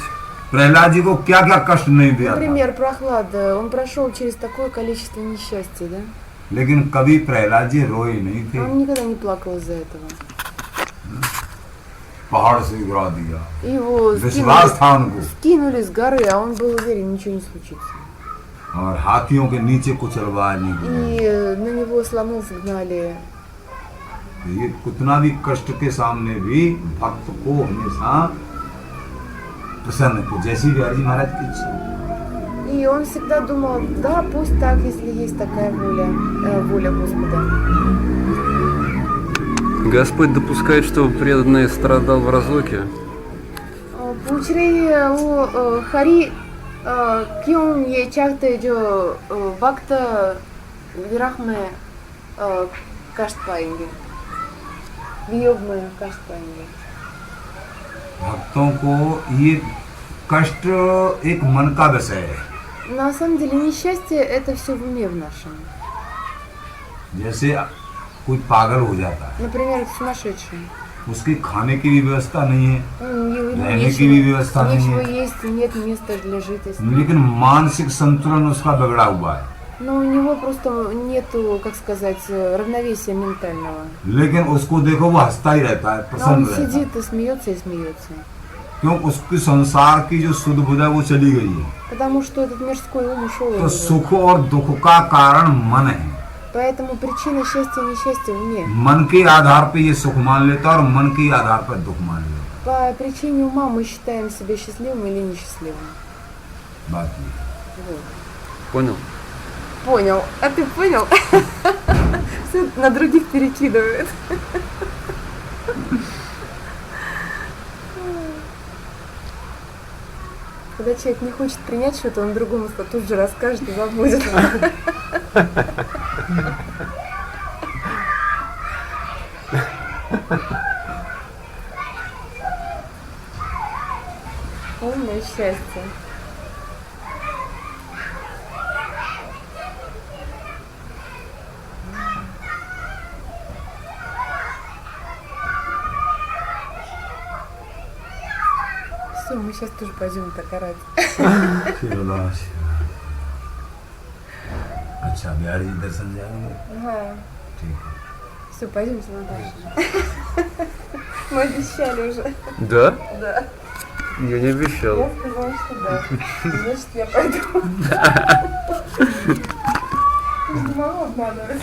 प्रहलाद जी को क्या क्या कष्ट नहीं दिया था,
Например, Прохлада, он прошел через такое количество несчастья, да?
लेकिन कभी प्रहलाद जी रोए नहीं थे।
Он никогда не плакал из-за этого.
पहाड़ से गिरा दिया।
И его
विश्वास था उनको
скинули с горы, а он был уверен, ничего не случится.
और हाथियों के नीचे कुचलवा नहीं
И
गया।
на него слонов гнали.
ये कितना भी कष्ट के सामने भी भक्त को हमेशा प्रसन्न को, जैसी बिहारी जी महाराज की इच्छा।
И он всегда думал, да, пусть так, если есть такая воля, воля Господа.
Господь допускает, чтобы преданный страдал в разлуке.
पूछ रही है वो हरि क्यों ये चाहते जो वक्त विरह में कष्ट पाएंगे, वियोग में कष्ट पाएंगे.
भक्तों को ये कष्ट एक मन का विषय है।
На самом деле несчастье это все в уме в нашем.
जैसे कोई पागल हो जाता है,
Например, сумасшедший.
उसकी खाने की भी व्यवस्था नहीं है,
Ему
रहने की भी व्यवस्था नहीं
нечего
है,
есть, нет места для жительства.
लेकिन मानसिक संतुलन उसका बिगड़ा हुआ है।
Но у него просто нету, как сказать, равновесия ментального.
लेकिन उसको देखो वो हंसता ही रहता है,
Но
प्रसन्न
он
रहता है,
сидит и смеется.
क्यों उसकी संसार की जो शुद्ध बुद्ध है वो चली गई है।
Потому что этот мирской ум ушел
तो
из него.
सुख और दुख का कारण मन है।
Поэтому причина счастья и несчастья в уме.
मन के आधार पे ये सुख मान लेता है और मन के आधार पर दुख मान लेता
По причине ума мы считаем себя счастливым или несчастливым.
है। बात ये
Вот.
Понял?
Понял. А ты понял? Все на других перекидывает. Когда человек не хочет принять что-то, он другому тут же расскажет и забудет. Полное счастье. Все, мы сейчас тоже пойдем так орать.
अच्छा बिहारी जी दर्शन जाएंगे,
Ага.
ठीक है।
Все, пойдемте, Наташа. Мы обещали уже.
Да?
Да.
Я не обещал.
Я сказала, что да. Значит, я пойду. Не могу обманывать.